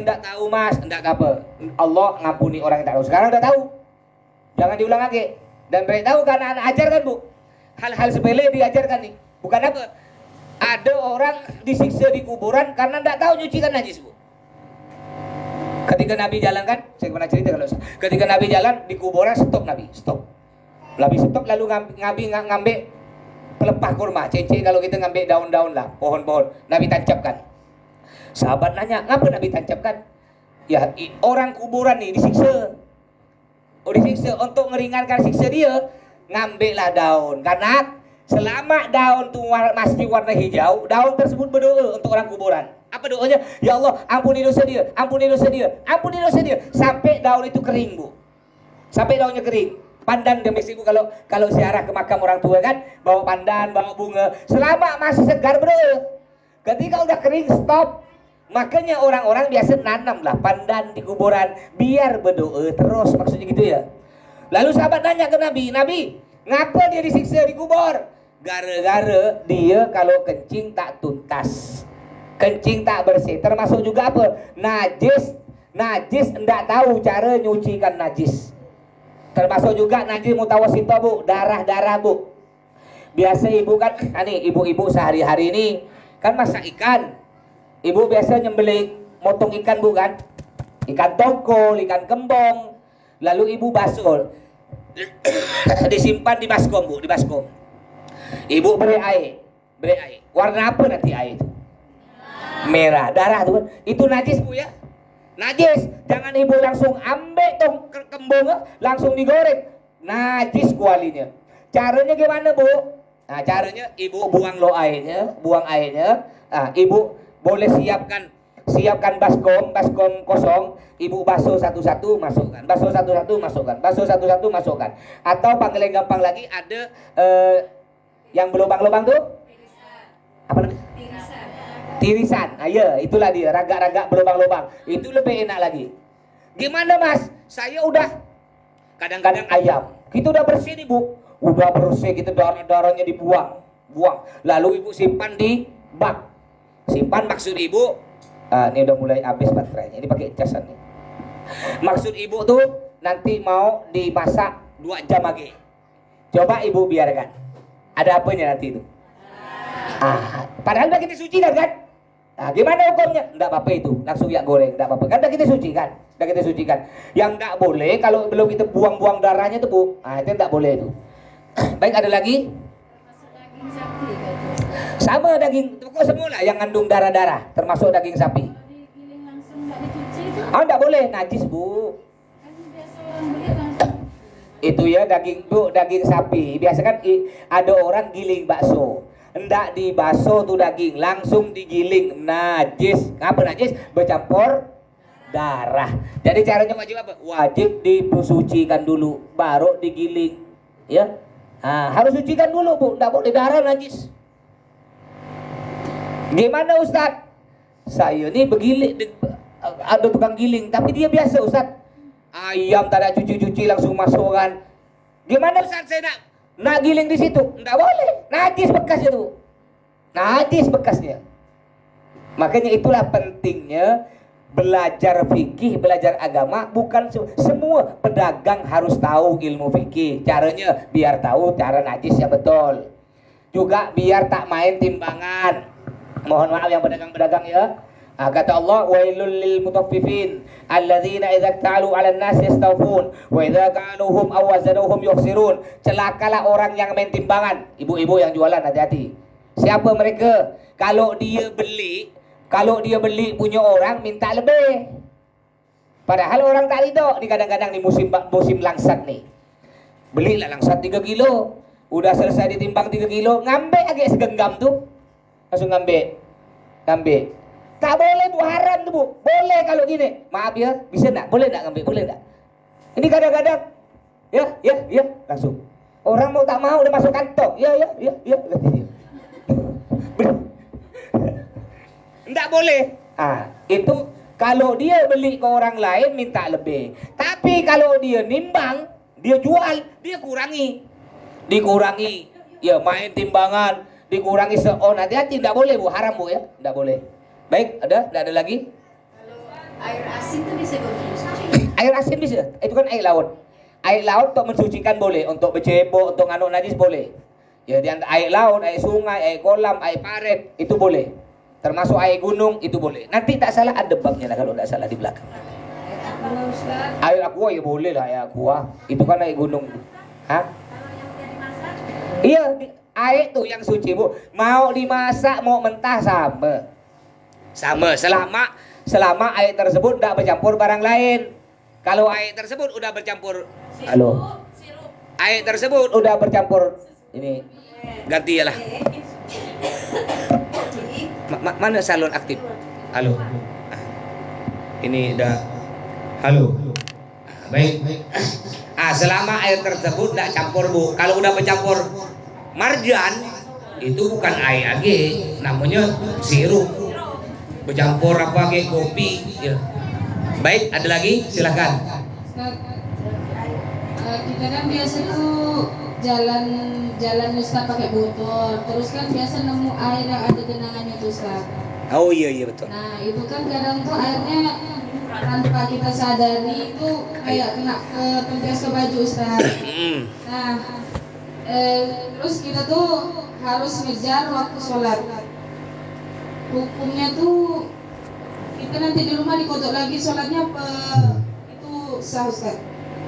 enggak tahu Mas, enggak apa. Allah ngampuni orang yang tak tahu. Sekarang udah tahu. Jangan diulang lagi. Dan mereka tahu karena anak ajarkan Bu. Hal-hal sepele diajarkan nih. Bukan apa. Ada orang disiksa di kuburan karena enggak tahu nyucikan najis Bu. Ketika Nabi jalan kan, saya pernah cerita kalau ketika Nabi jalan di kuburan stop. Nabi stop lalu ngambil pelepah kurma, cincin kalau kita ngambil daun-daun lah, pohon-pohon, Nabi tancapkan. Sahabat nanya, ngapa Nabi tancapkan? Ya, orang kuburan nih disiksa. Disiksa untuk meringankan siksa dia, ngambillah daun. Karena selama daun itu masih warna hijau, daun tersebut berdoa untuk orang kuburan. Apa doanya? Ya Allah, ampuni dosa dia, ampuni dosa dia, ampuni dosa dia. Sampai daun itu kering Bu. Sampai daunnya kering. Pandan demi ibu kalau ziarah ke makam orang tua kan, bawa pandan, bawa bunga, selama masih segar berdoa. Ketika udah kering stop. Makanya orang-orang biasa nanam lah pandan di kuburan biar berdoa terus, maksudnya gitu ya. Lalu sahabat nanya ke Nabi, ngapa dia disiksa di kubur? Gara-gara dia kalau kencing tak tuntas, kencing tak bersih, termasuk juga apa? Najis enggak tahu cara nyucikan najis. Termasuk juga najis mutawasithah Bu, darah-darah Bu. Biasa ibu kan, ibu-ibu sehari-hari ini kan masak ikan. Ibu biasa nyembelih, motong ikan Bu kan, ikan tongkol, ikan kembung. Lalu ibu basuh, disimpan di baskom Bu, di baskom. Ibu beri air. Warna apa nanti air itu? Merah, darah tuh. Itu najis Bu ya. Najis. Jangan ibu langsung ambil kembung langsung digoreng. Najis kualinya. Caranya gimana Bu? Nah, caranya ibu buang airnya. Ibu boleh siapkan baskom kosong. Ibu basuh satu-satu masukkan. Atau panggil yang gampang lagi ada yang berlubang-lubang tuh? Apa namanya? Tirisan. Ya, itulah dia, ragak-ragak berlubang-lubang. Itu lebih enak lagi. Gimana Mas? Saya udah kadang-kadang ayam. Kita udah bersih nih Bu. Udah bersih, kita darah-darahnya dibuang. Lalu ibu simpan di bak. Simpan maksud ibu, ini udah mulai habis baterainya. Ini pakai casan nih. Maksud ibu tuh nanti mau dimasak 2 jam lagi. Coba ibu biarkan. Ada apanya nanti itu? Padahal udah kita suci kan? Gimana hukumnya? Enggak apa-apa itu, langsung ya goreng, enggak apa-apa. Kan udah kita sucikan. Yang enggak boleh kalau belum kita buang-buang darahnya tuh Bu. Itu enggak boleh itu. Baik, ada lagi? Masuk daging sapi gitu. Sama daging, pokok semua lah yang ngandung darah-darah, termasuk daging sapi. Kalau digiling langsung nggak dicuci itu? Enggak boleh, najis Bu. Kan biasa orang beli langsung. Itu ya daging sapi. Biasa kan ada orang giling bakso. Enggak dibasuh tuh daging, langsung digiling. Najis. Apa najis? Bercampur darah. Jadi caranya wajib apa? Wajib disucikan dulu, baru digiling. Ya. Harus sucikan dulu Bu, enggak boleh darah najis. Gimana Ustaz? Saya ini begiling, ada tukang giling, tapi dia biasa Ustaz. Ayam tak ada cuci-cuci langsung masukkan. Gimana Ustaz? Saya nak nak giling di situ, enggak boleh. Najis bekasnya tuh. Najis bekasnya. Makanya itulah pentingnya belajar fikih, belajar agama. Bukan semua pedagang harus tahu ilmu fikih. Caranya biar tahu cara najis yang betul. Juga biar tak main timbangan. Mohon maaf yang pedagang-pedagang ya. Kata Allah, wailul lil mutaffifin alladzina idza ta'alu 'alan nasi yastawfun wa idza ka'aluhum aw wazanuhum yukhsirun. Celakalah orang yang main timbangan. Ibu-ibu yang jualan, hati-hati. Siapa mereka? Kalau dia beli punya orang minta lebih. Padahal orang tak ridho. Ni kadang-kadang ni musim langsat ni. Belilah langsat 3 kilo. Udah selesai ditimbang 3 kilo, ngambil agak segenggam tu. Langsung ngambil. Tak boleh bu, haram tu bu. Boleh kalau gini. Maaf ya, bisa tak? Boleh tak ngambil? Boleh tak? Ini kadang-kadang ya, langsung. Orang mau tak mau udah masuk kantong. Ya. Enggak boleh. Itu kalau dia beli ke orang lain minta lebih. Tapi kalau dia nimbang, dia jual, dia dikurangi. Ya, main timbangan, dikurangi seon. Hati-hati, enggak boleh bu, haram bu ya. Enggak boleh. Baik, enggak ada lagi? Kalau air asin itu bisa berfungsi. Air asin bisa. Itu kan air laut. Air laut untuk mensucikan boleh, untuk bercebok, untuk nganu najis boleh. Ya, di antara air laut, air sungai, air kolam, air parit itu boleh. Termasuk air gunung itu boleh. Nanti tak salah ada babnya lah kalau tak salah di belakang. Air aqua ya boleh lah, air aqua. Itu kan air gunung. Hah? Iya, air tuh yang suci bu. Mau dimasak, mau mentah sama. Selama air tersebut tidak bercampur barang lain. Kalau air tersebut udah bercampur, air tersebut udah bercampur, ini ganti ya lah. Mana salon aktif? Halo. Ini udah. Halo. Baik. Selama air tersebut tidak campur bu. Kalau udah bercampur marjan, itu bukan air lagi, namanya sirup. Bercampur apa kayak kopi ya. Baik, ada lagi? Silakan. Kita kan biasa tuh jalan Ustaz pakai botol, terus kan biasa nemu air yang ada genangannya tuh Ustaz. Oh iya betul. Nah itu kan kadang tuh airnya tanpa kita sadari itu kayak kena kempes ke baju Ustaz. Nah terus kita tuh harus ngejar waktu sholat. Hukumnya tuh kita nanti di rumah dikodok lagi sholatnya apa itu sah Ustaz?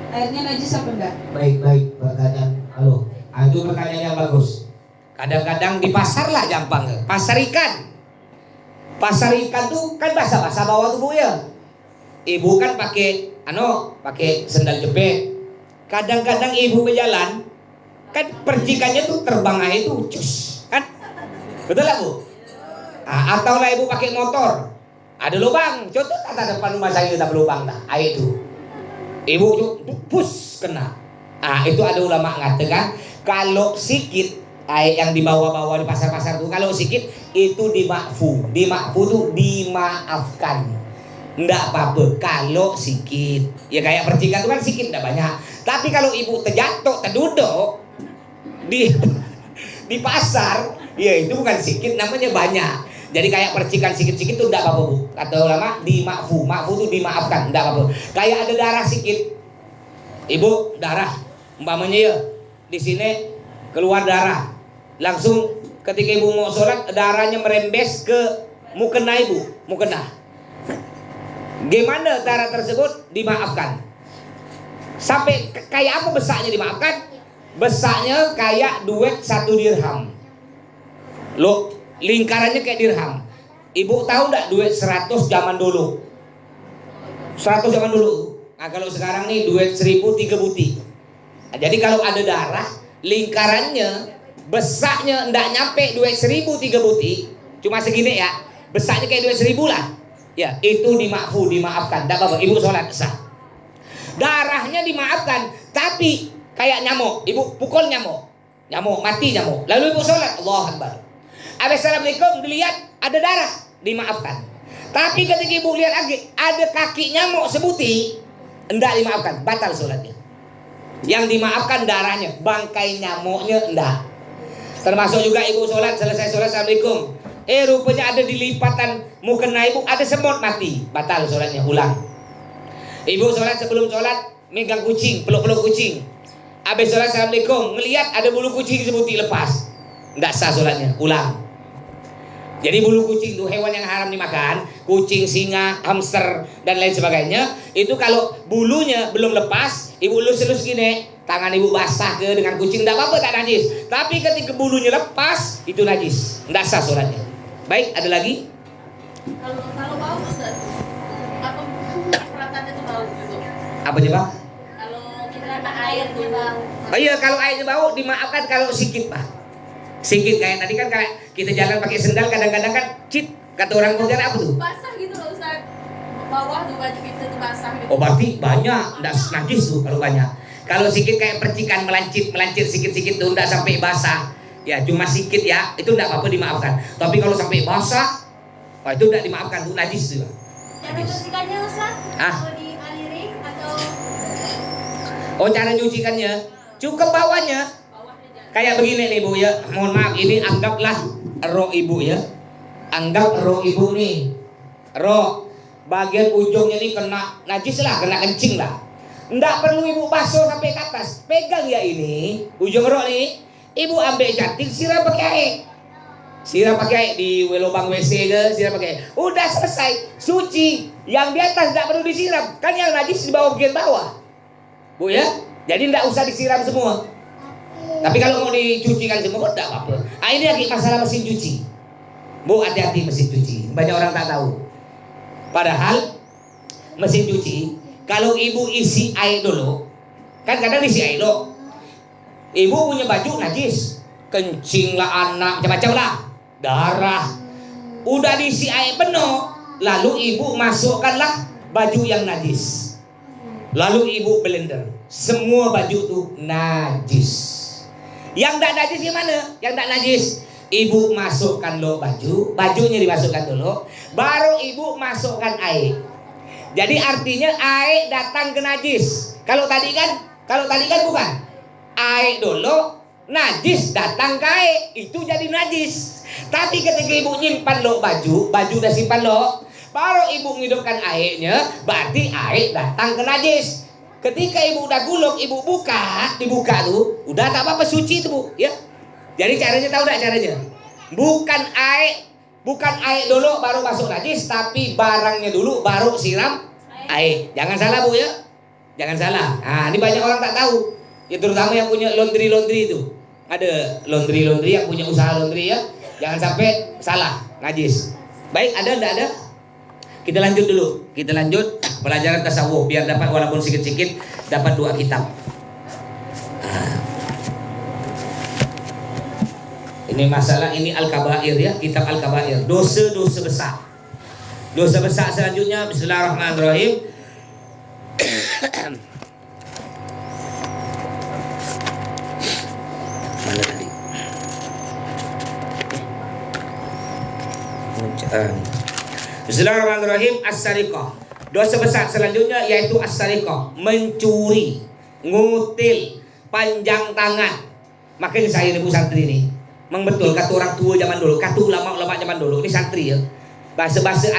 Airnya najis apa enggak? Baik pertanyaan. Halo. Itu pertanyaan yang bagus. Kadang-kadang di pasar lah gampang. Pasar ikan tuh kan basah-basah bawah tubuh ya. Ibu kan pakai sendal jepit. Kadang-kadang ibu berjalan kan percikannya tuh terbang air itu cus kan. Betul lah bu? Atau lah ibu pakai motor, ada lubang, contoh kata depan rumah saya ada lubang dah, air itu, ibu pus kena. Itu ada ulama mengatakan kalau sikit air yang dibawa-bawa di pasar-pasar tuh, kalau sikit itu dimakfu tuh dimaafkan, ndak apa-apa kalau sikit. Ya kayak percikan itu kan sikit, ndak banyak. Tapi kalau ibu terjatuh, terduduk di pasar, ya itu bukan sikit, namanya banyak. Jadi kayak percikan sikit-sikit itu tidak apa-apa bu. Kata ulama dimakfu itu dimaafkan, tidak apa-apa. Kayak ada darah sikit, ibu darah, umpamanya ya di sini keluar darah, langsung ketika ibu mau sholat darahnya merembes ke mukena ibu, mukena. Gimana darah tersebut dimaafkan? Sampai kayak apa besarnya dimaafkan? Besarnya kayak duit 1 dirham. Loh, lingkarannya kayak dirham. Ibu tahu enggak duit 100 zaman dulu? 100 zaman dulu. Nah, kalau sekarang nih duit 1000 3 buti. Nah, jadi kalau ada darah, lingkarannya besarnya enggak nyampe duit 1000 3 buti, cuma segini ya. Besarnya kayak duit 1000 lah. Ya, itu dimaafkan. Enggak apa-apa, ibu sholat sah. Darahnya dimaafkan, tapi kayak nyamuk, ibu pukul nyamuk mati nyamuk. Lalu ibu sholat, Allahu Akbar. Assalamualaikum, dilihat ada darah, dimaafkan. Tapi ketika ibu lihat lagi ada kaki nyamuk sebuti, enggak dimaafkan, batal sholatnya. Yang dimaafkan darahnya, bangkai nyamuknya enggak. Termasuk juga ibu sholat, selesai sholat, assalamualaikum. Rupanya ada di lipatan mukena ibu ada semut mati, batal sholatnya, ulang. Ibu sholat, sebelum sholat megang kucing, peluk-peluk kucing. Habis sholat assalamualaikum, ngelihat ada bulu kucing sebuti lepas, enggak sah sholatnya, ulang. Jadi bulu kucing itu hewan yang haram dimakan, kucing, singa, hamster dan lain sebagainya. Itu kalau bulunya belum lepas, ibu lus-lus gini, tangan ibu basah ke dengan kucing, tidak apa-apa, tak najis. Tapi ketika bulunya lepas, itu najis, tidak sah sholatnya. Baik, ada lagi? Kalau bau Ustaz, apa peratannya tuh bau gitu? Apa aja Pak? Kalau kita kena air tuh bau. Oh iya, kalau airnya bau dimaafkan kalau sikit Pak. Sikit kayak tadi kan kayak kita jalan pakai sendal kadang-kadang kan cit, kata orang Pontianak apa tuh? Basah gitu loh Ustaz. Bawah tuh baju kita tuh basah gitu. Oh berarti banyak, tidak najis tuh kalau banyak. Kalau sikit kayak percikan melancit sikit-sikit tuh tidak sampai basah. Ya cuma sikit ya, itu tidak apa-apa dimaafkan. Tapi kalau sampai basah, wah itu tidak dimaafkan, itu najis tuh. Cara bersihkannya Ustaz? Ah. Kalau dialirin atau Oh cara nyucikannya, cukup bawahnya. bawahnya jangan? Kayak begini nih Bu ya, mohon maaf ini anggaplah roh ibu ya. Anggap roh ibu nih, roh bagian ujungnya nih kena najis lah, kena kencing lah. Nggak perlu ibu basuh sampai ke atas, pegang ya ini ujung roh nih, ibu ambil cantik siram pakai air. Siram pakai air di lubang WC ke, siram pakai air. Udah selesai, suci. Yang di atas nggak perlu disiram, kan yang najis di bawah bagian bawah. Bu ya, jadi nggak usah disiram semua. Tapi kalau mau dicucikan semua, tidak apa-apa. Ah, ini lagi masalah mesin cuci. Bu, hati-hati mesin cuci. Banyak orang tak tahu. Padahal mesin cuci, kalau ibu isi air dulu, kan kadang isi air dulu. Ibu punya baju najis, kencing lah anak, macam-macam lah, darah. Udah diisi air penuh, lalu ibu masukkanlah baju yang najis. Lalu ibu blender, semua baju tuh najis. Yang tak najis gimana? Yang tak najis, ibu masukkan dulu bajunya dimasukkan dulu, baru ibu masukkan air. Jadi artinya air datang ke najis. Kalau tadi kan bukan. Air dulu, najis datang ke air, itu jadi najis. Tapi ketika ibu nyimpan lo baju udah simpan lo, baru ibu ngidupkan airnya, berarti air datang ke najis. Ketika ibu udah gulung, ibu dibuka tuh, udah tak apa-apa suci tuh Bu, ya. Jadi caranya tahu enggak caranya? Bukan air dulu baru masuk najis, tapi barangnya dulu baru siram air. Jangan salah Bu ya. Jangan salah. Nah, ini banyak orang tak tahu. Ya terutama yang punya laundry itu. Ada laundry yang punya usaha laundry ya. Jangan sampai salah, najis. Baik, ada enggak ada? Kita lanjut dulu. Kita lanjut pelajaran tasawuf biar dapat walaupun sedikit-sedikit dapat 2 kitab. Ini masalah ini Al-Kabair ya, kitab Al-Kabair. Dosa-dosa besar. Dosa besar selanjutnya bismillahirrahmanirrahim. Mana tadi? Bismillahirrahmanirrahim. As-sariqah. Dosa besar selanjutnya yaitu as-sariqah, mencuri, ngutil, panjang tangan. Makanya saya ibu santri ini membetul kata orang tua zaman dulu, kata ulama-ulama zaman dulu. Ini santri ya. Bahasa-bahasa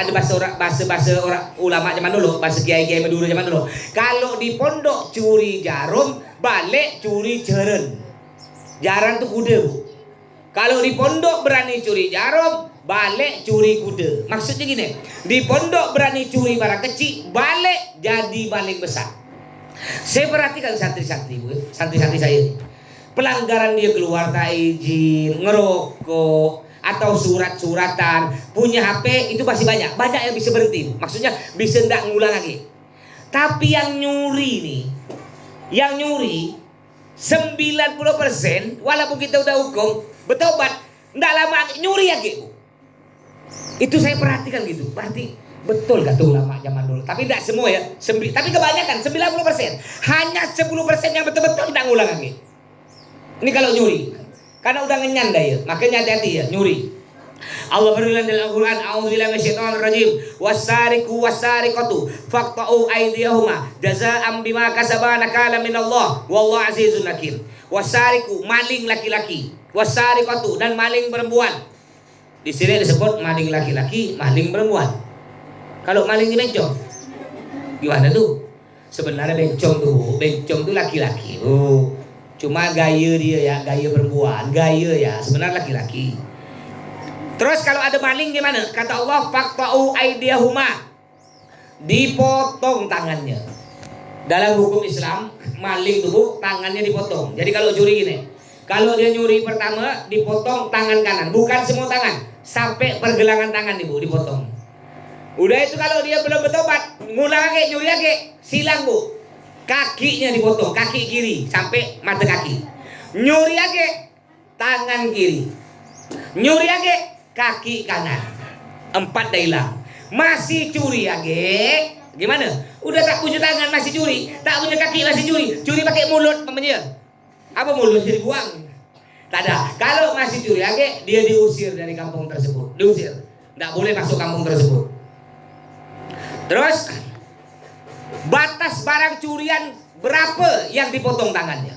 orang ulama zaman dulu, bahasa kiai-kiai Madura zaman dulu. Kalau di pondok curi jarum, balik curi jeren. Jaran tuh kuda, Bu. Kalau di pondok berani curi jarum, balik curi kuda. Maksudnya gini, di pondok berani curi barang kecil, balik jadi paling besar. Saya perhatikan santri-santri, Bu, santri-santri saya ini. Pelanggaran dia keluar tak izin, ngerokok, atau surat-suratan, punya HP itu masih banyak yang bisa berhenti. Maksudnya bisa tidak ngulang lagi. Tapi yang nyuri 90% walaupun kita udah hukum bertobat, tidak lama nyuri lagi. Itu saya perhatikan gitu. Berarti betul kata ulama zaman dulu. Tapi tidak semua ya. Tapi kebanyakan 90%. Hanya 10% yang betul-betul tidak ngulang lagi. Ini kalau nyuri. Karena udah ngenyan dah ya. Makanya hati-hati ya nyuri. Allah berfirman dalam Al-Quran, a'udzubillahi minasyaitonir rajim, wasariqu wasariqatu faqta'u aydiyahuma jazaa'an bima kasaba nakalan minallah wallahu azizun hakim. Wasariqu, maling laki-laki, wasariqatu, dan maling perempuan. Di sini disebut maling laki-laki, maling perempuan. Kalau maling di bencong, gimana tuh? Sebenarnya bencong tuh laki-laki. Oh, cuma gaya dia ya, gaya perempuan, gaya ya, sebenarnya laki-laki. Terus kalau ada maling gimana? Kata Allah, faqta'u aydiyahuma, dipotong tangannya. Dalam hukum Islam, maling tuh tangannya dipotong. Jadi kalau curi gini, kalau dia nyuri pertama dipotong tangan kanan, bukan semua tangan, sampai pergelangan tangan ibu dipotong. Udah itu kalau dia belum bertobat, ngulang lagi, nyuri lagi, silang bu, kakinya dipotong, kaki kiri sampai mata kaki. Nyuri lagi, tangan kiri. Nyuri lagi, kaki kanan. 4 dah hilang. Masih curi lagi, gimana? Udah tak punya tangan masih curi, tak punya kaki masih curi, curi pakai mulut namanya. Apa mulut jadi buang? Tak ada. Kalau masih curi lagi, dia diusir dari kampung tersebut. Diusir, tidak boleh masuk kampung tersebut. Terus batas barang curian berapa yang dipotong tangannya?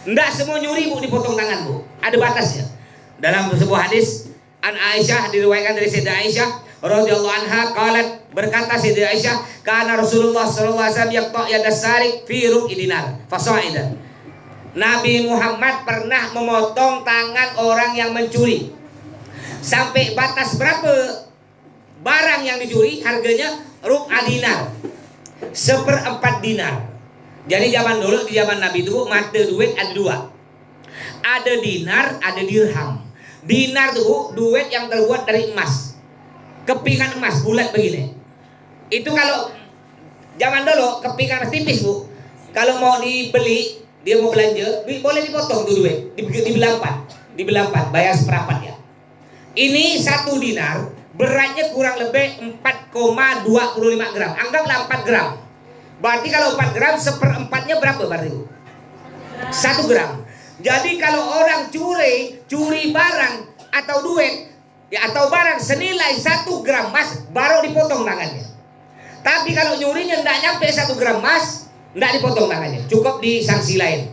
Tidak semua nyuri bu dipotong tangan bu, ada batasnya. Dalam sebuah hadis an Aisyah, diriwayatkan dari Sayyidah Aisyah radhiyallahu anha qalat, berkata Sayyidah Aisyah, kana Rasulullah sallallahu alaihi wasallam yaqta yadas sariq fi rub'i dinar fasaidan. Nabi Muhammad pernah memotong tangan orang yang mencuri. Sampai batas berapa barang yang dicuri harganya? Rub'a dinar, 1/4 dinar. Jadi zaman dulu, di zaman Nabi itu mata duit ada 2. Ada dinar, ada dirham. Dinar itu duit yang terbuat dari emas, kepingan emas bulat begini. Itu kalau zaman dulu kepingan emas tipis bu. Kalau mau dibeli, dia mau belanja, boleh dipotong tuh duit, dibelah 4, bayar 1/4 ya. Ini 1 dinar beratnya kurang lebih 4,25 gram. Anggaplah 4 gram. Berarti kalau 4 gram 1/4-nya berapa berarti? 1 gram. Jadi kalau orang curi barang atau duit ya, atau barang senilai 1 gram emas, baru dipotong tangannya. Tapi kalau nyurinya tidak nyampe 1 gram emas, tidak dipotong tangannya, cukup di sanksi lain.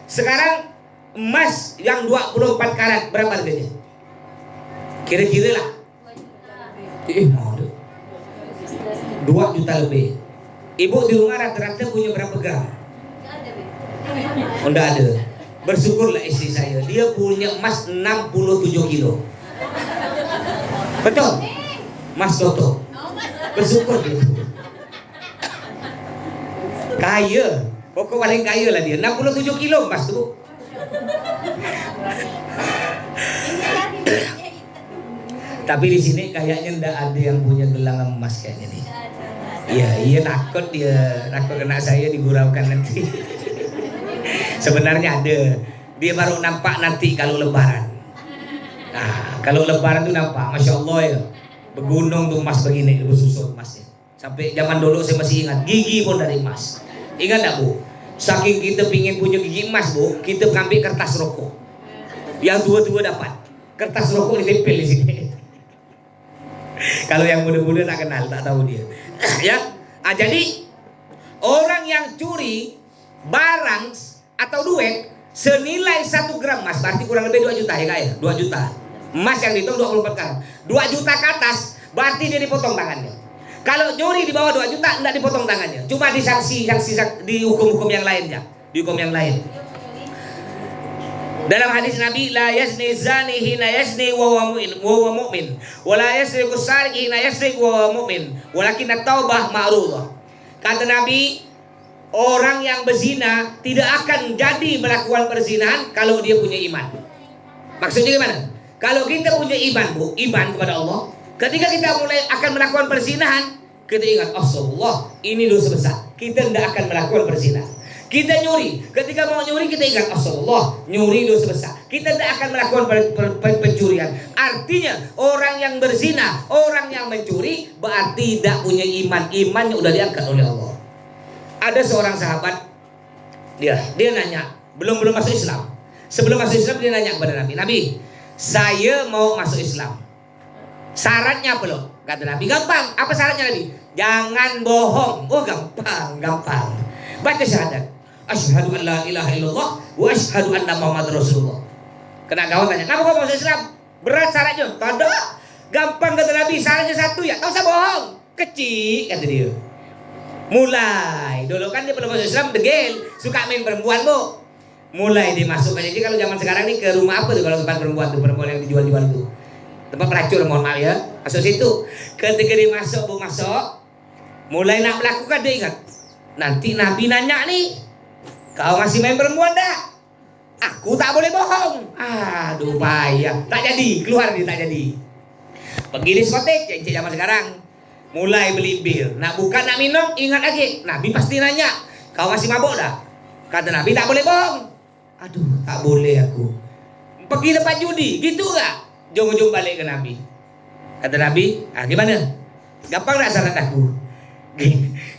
Sekarang emas yang 24 karat berapa harganya? Kira-kira lah 2 juta lebih. Ibu di rumah rata-rata punya berapa gram? Oh, enggak ada. Bersyukurlah istri saya, dia punya emas 67 kilo. Betul? Mas Toto. Bersyukur dia. Kaya. Pokok paling kaya lah dia. 67 kilo emas tuh. Tapi di sini kayaknya ndak ada yang punya gelang emas kayaknya nih. Iya takut kena saya diguraukan nanti. Sebenarnya ada. Dia baru nampak nanti kalau lebaran. Nah, kalau lebaran tuh nampak, masya Allah ya. Bergunung tuh emas begini, bersusun emasnya. Sampai zaman dulu saya masih ingat, gigi pun dari emas. Ingat tak bu? Saking kita pingin punya gigi emas bu, kita ambil kertas rokok. Yang tua-tua dapat. Kertas rokok ditempel di sini. Kalau yang muda-muda tak kenal, tak tahu dia. Ya, jadi orang yang curi barang atau duit senilai 1 gram emas, berarti kurang lebih 2 juta ya kak ya, 2 juta. Emas yang dihitung 24 karat, 2 juta ke atas, berarti dia dipotong tangannya. Kalau nyuri di bawah 2 juta, tidak dipotong tangannya, cuma disanksi di hukum-hukum yang lainnya, di hukum yang lain. Dalam hadis Nabi, la yazni zani hina yazni wa huwa mu'min, wa la yasriqu sariq hina yasriq wa huwa mu'min, walakin at-taubah ma'rudhah. Kata Nabi, orang yang berzina tidak akan jadi melakukan perzinahan kalau dia punya iman. Maksudnya gimana? Kalau kita punya iman bu, iman kepada Allah, ketika kita mulai akan melakukan perzinahan, kita ingat, Allah, ini dosa besar, kita tidak akan melakukan perzinahan. Kita nyuri, ketika mau nyuri kita ingat, Allah, nyuri dosa besar, kita tidak akan melakukan pencurian. Artinya orang yang berzina, orang yang mencuri berarti tidak punya iman, imannya udah diangkat oleh Allah. Ada seorang sahabat, dia nanya, belum masuk Islam. Sebelum masuk Islam dia nanya kepada Nabi, Nabi, saya mau masuk Islam. Syaratnya apa loh? Kata Nabi, gampang. Apa syaratnya Nabi? Jangan bohong. Oh gampang. Baca syahadat. Asyhadu an la ilaha illallah wa asyhadu anna Muhammadar Rasulullah. Kena kawan tanya, kenapa kau masuk Islam? Berat syaratnya? Tidak. Gampang kata Nabi, syaratnya satu ya. Tak usah bohong. Kecil kata dia. Mulai. Dulu kan dia belum masuk Islam, degil. Suka main perempuan bu. Mulai dimasukkan. Jadi kalau zaman sekarang nih ke rumah apa tuh kalau tempat perempuan tuh, perempuan yang dijual-jual tuh. Tempat pelacur, mohon maaf ya. Masuk situ. Ketika dia masuk, bu masuk. Mulai nak melakukan dia ingat. Nanti Nabi nanya nih, kau masih main perempuan dah? Aku tak boleh bohong. Aduh payah. Tak jadi, keluar dia tak jadi. Pergi diskotek, cek zaman sekarang. Mulai beli bir. Nak buka nak minum, ingat lagi. Nabi pasti nanya, kau masih mabuk dah? Kata Nabi tak boleh bohong. Aduh, tak boleh aku. Pergi tempat judi, gitu gak? Ujung-ujung balik ke Nabi. Kata Nabi, gimana? Gampang gak syarat aku?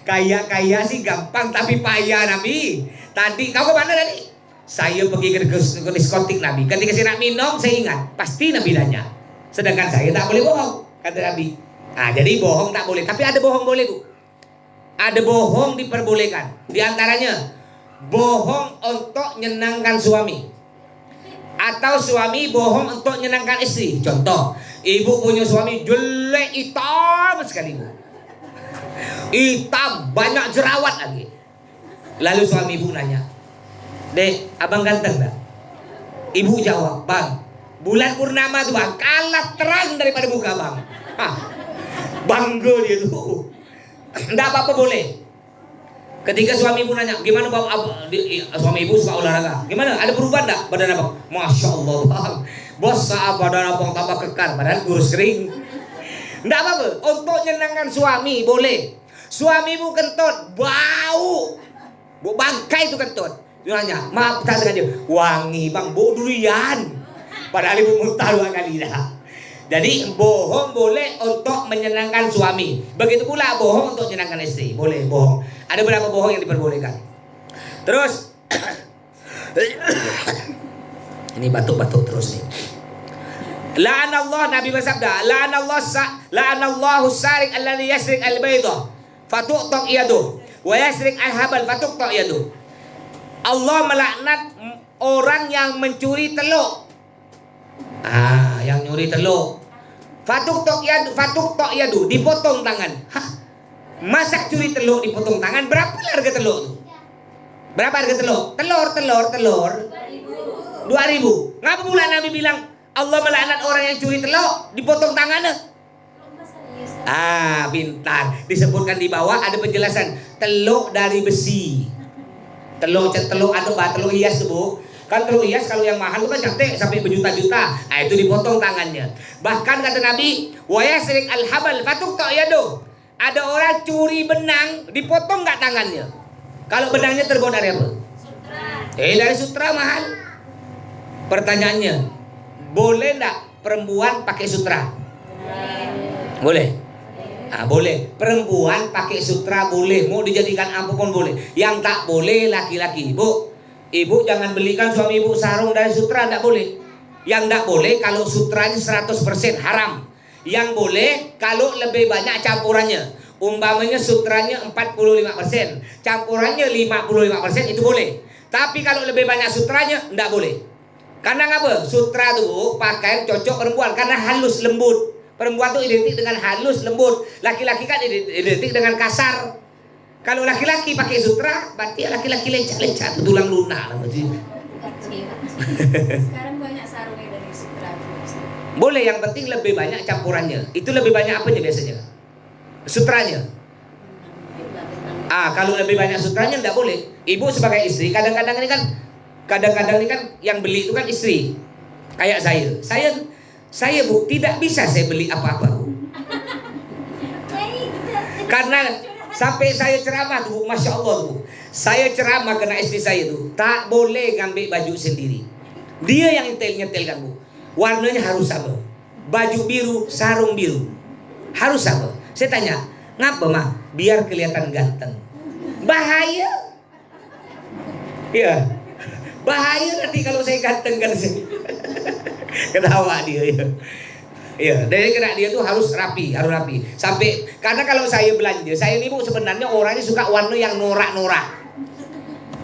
Kaya sih gampang tapi payah Nabi. Tadi kau ke mana tadi? Saya pergi ke diskotik Nabi. Ketika saya nak minum saya ingat. Pasti Nabi nanya. Sedangkan saya tak boleh bohong. Kata Nabi. Jadi bohong tak boleh. Tapi ada bohong boleh bu. Ada bohong diperbolehkan. Di antaranya bohong untuk menyenangkan suami. Atau suami bohong untuk menyenangkan istri. Contoh, ibu punya suami jelek hitam sekali bu. Hitam, banyak jerawat lagi. Lalu suami ibu nanya, Dek, abang ganteng tak? Ibu jawab, Bang, bulan purnama tuh bang, kalah terang daripada muka bang. Bangga dia tuh. Nggak apa-apa boleh. Ketika suami ibu nanya, gimana bang? Suami ibu suka olahraga. Gimana? Ada perubahan tak badan abang? Masya Allah bang, bos saat badan abang tambah kekar, badan kurus kering. Nggak apa-apa. Untuk menyenangkan suami boleh. Suami ibu kentut, bau, bau bangkai itu kentut. Dia nanya, maaf tak sengaja. Wangi bang, bau durian. Padahal ibu muntah 2 kali dah. Jadi bohong boleh untuk menyenangkan suami. Begitu pula bohong untuk menyenangkan istri. Boleh bohong. Ada beberapa bohong yang diperbolehkan. Terus ini batuk-batuk terus nih. La'anallah, Nabi bersabda, la'anallahu sarik alladhi yasrik al-baydah fatuqta yaduh wa yasrik al-habal fatuqta yaduh. Allah melaknat orang yang mencuri telur. Yang nyuri telur. Fatuqta yaduh, dipotong tangan. Masa curi telur dipotong tangan, berapa harga telur tuh? Berapa harga telur? Telur 2.000. Ngapa pula Nabi bilang Allah melaknat orang yang curi telur dipotong tangannya? Pintar. Disebutkan di bawah ada penjelasan. Telur dari besi. Telur hias tuh bu. Kan telur hias kalau yang mahal itu kan cantik sampai berjuta-juta. Itu dipotong tangannya. Bahkan kata Nabi, wa yasrik al-habal fatuqta yaduh. Ada orang curi benang, dipotong nggak tangannya? Kalau benangnya terbuat dari apa? Sutra. Dari sutra mahal. Pertanyaannya, boleh nggak perempuan pakai sutra? Boleh. Boleh. Perempuan pakai sutra boleh. Mau dijadikan apapun boleh. Yang tak boleh laki-laki. Bu, ibu jangan belikan suami ibu sarung dari sutra, nggak boleh. Yang nggak boleh kalau sutranya 100% haram. Yang boleh kalau lebih banyak campurannya. Umpamanya sutranya 45%, campurannya 55%, itu boleh. Tapi kalau lebih banyak sutranya enggak boleh. Karena apa? Sutra tuh pakaian cocok perempuan karena halus lembut. Perempuan tuh identik dengan halus lembut. Laki-laki kan identik dengan kasar. Kalau laki-laki pakai sutra, berarti laki-laki lecak-lecak, tulang lunak. Sekarang banyak sarungnya dari sutra. Boleh, yang penting lebih banyak campurannya. Itu lebih banyak apanya biasanya? Sutranya. Kalau lebih banyak sutranya enggak boleh. Ibu sebagai istri kadang-kadang ini kan yang beli itu kan istri. Kayak saya bu tidak bisa saya beli apa-apa bu. Karena sampai saya ceramah tuh, masya Allah tuh. Saya ceramah kena istri saya tuh, tak boleh ngambil baju sendiri. Dia yang nyetel-nyetelkan bu. Warnanya harus sama. Baju biru, sarung biru. Harus sama. Saya tanya, ngapa mah? Biar kelihatan ganteng. Bahaya. Iya. Bahaya nanti kalau saya ganteng kan. Ketawa dia ya. Iya, dari gerak dia tuh harus rapi, harus rapi. Sampai karena kalau saya belanja, saya ini Bu sebenarnya orangnya suka warna yang norak-norak.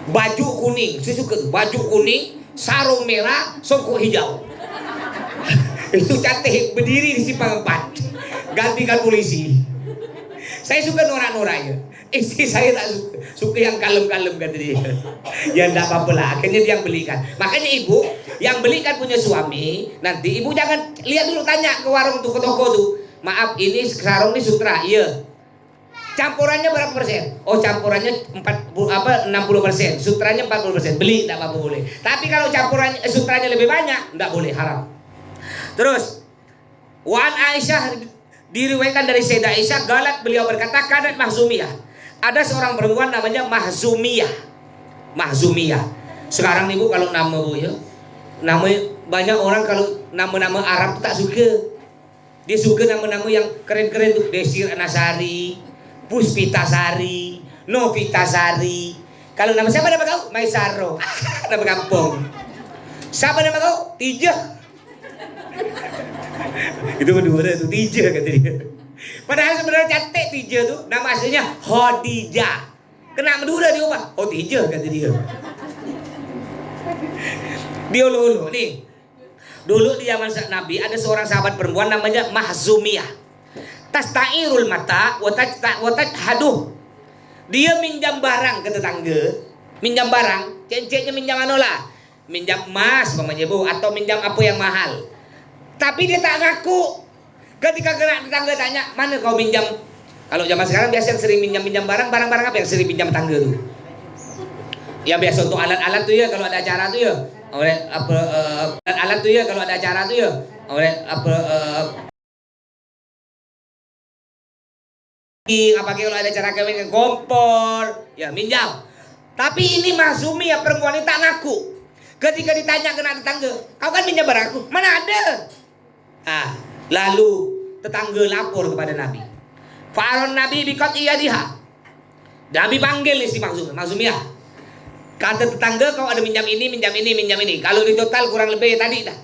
Baju kuning, saya suka baju kuning, sarung merah, songkok hijau. Itu cantik, berdiri di simpang 4. Gantikan polisi. Saya suka norak-noraknya. Istri saya tak suka yang kalem-kalem kata dia. Ya enggak apa-apa lah, akhirnya dia yang belikan. Makanya ibu yang belikan punya suami, nanti ibu jangan lihat dulu, tanya ke warung tuh, ke toko tuh. Maaf, ini sarung ini sutra, iya. Campurannya berapa persen? Oh, campurannya 60%, sutranya 40%. Beli enggak apa-apa boleh. Tapi kalau campurannya sutranya lebih banyak, enggak boleh, haram. Terus Wan Aisyah, diriwayatkan dari Sayyidah Aisyah galat, beliau berkata, kanat Mahzumiyah. Ada seorang perempuan namanya Mahzumiyah. Mahzumiyah. Sekarang nih Bu, kalau nama Bu ya, nama banyak orang kalau nama-nama Arab tuh tak suka. Dia suka nama-nama yang keren-keren tuh, Desir Anasari, Puspitasari, Novitasari. Kalau nama siapa nama kau? Maisaro. Nama kampung. Siapa nama kau? Tijah. Itu kedua itu Tijah kata dia. Padahal sebenarnya cantik Tijah tuh, nama aslinya Khadijah. Kena Madura diubah, oh Tijah kata dia. Dia ulu-ulu nih. Dulu di zaman Nabi ada seorang sahabat perempuan namanya Mahzumiyah. Tastairul mata wataj haduh. Dia minjam barang ke tetangga, minjam barang, ceceknya minjam anola, minjam emas mamanya Bu, atau minjam apa yang mahal. Tapi dia tak ngaku. Ketika kena tetangga tanya, mana kau minjam? Kalau zaman sekarang biasa yang sering minjam barang apa yang sering pinjam tangga tuh? Yang biasa untuk alat-alat tuh ya, kalau ada acara tuh ya. Oleh apa alat tuh ya, kalau ada acara tuh ya. Oleh apa kalau ada acara kawin kompor, ya minjam. Tapi ini Mahzumi ya, perempuan ini tak ngaku. Ketika ditanya kena tetangga, kau kan minjam barang aku? Mana ada? Lalu tetangga lapor kepada Nabi. Fa'aron Nabi bikot iyadiha. Nabi panggil si Mahzumiyah. Kata tetangga, kau ada minjam ini. Kalau di total kurang lebih tadi dah,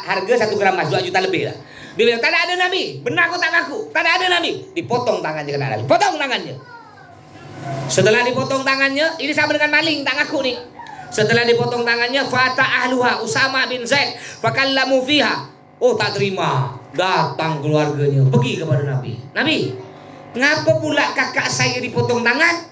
harga 1 gram emas 2 juta lebih lah. Dia bilang, tak ada Nabi. Benar kau tak ngaku. Tak ada Nabi. Dipotong tangannya kena Nabi. Potong tangannya. Setelah dipotong tangannya, ini sama dengan maling, tak ngaku nih. Setelah dipotong tangannya, fata ahluha Usama bin Zaid fakallamu fiha. Oh, tak terima. Datang keluarganya, pergi kepada Nabi. Nabi, ngapa pula kakak saya dipotong tangan?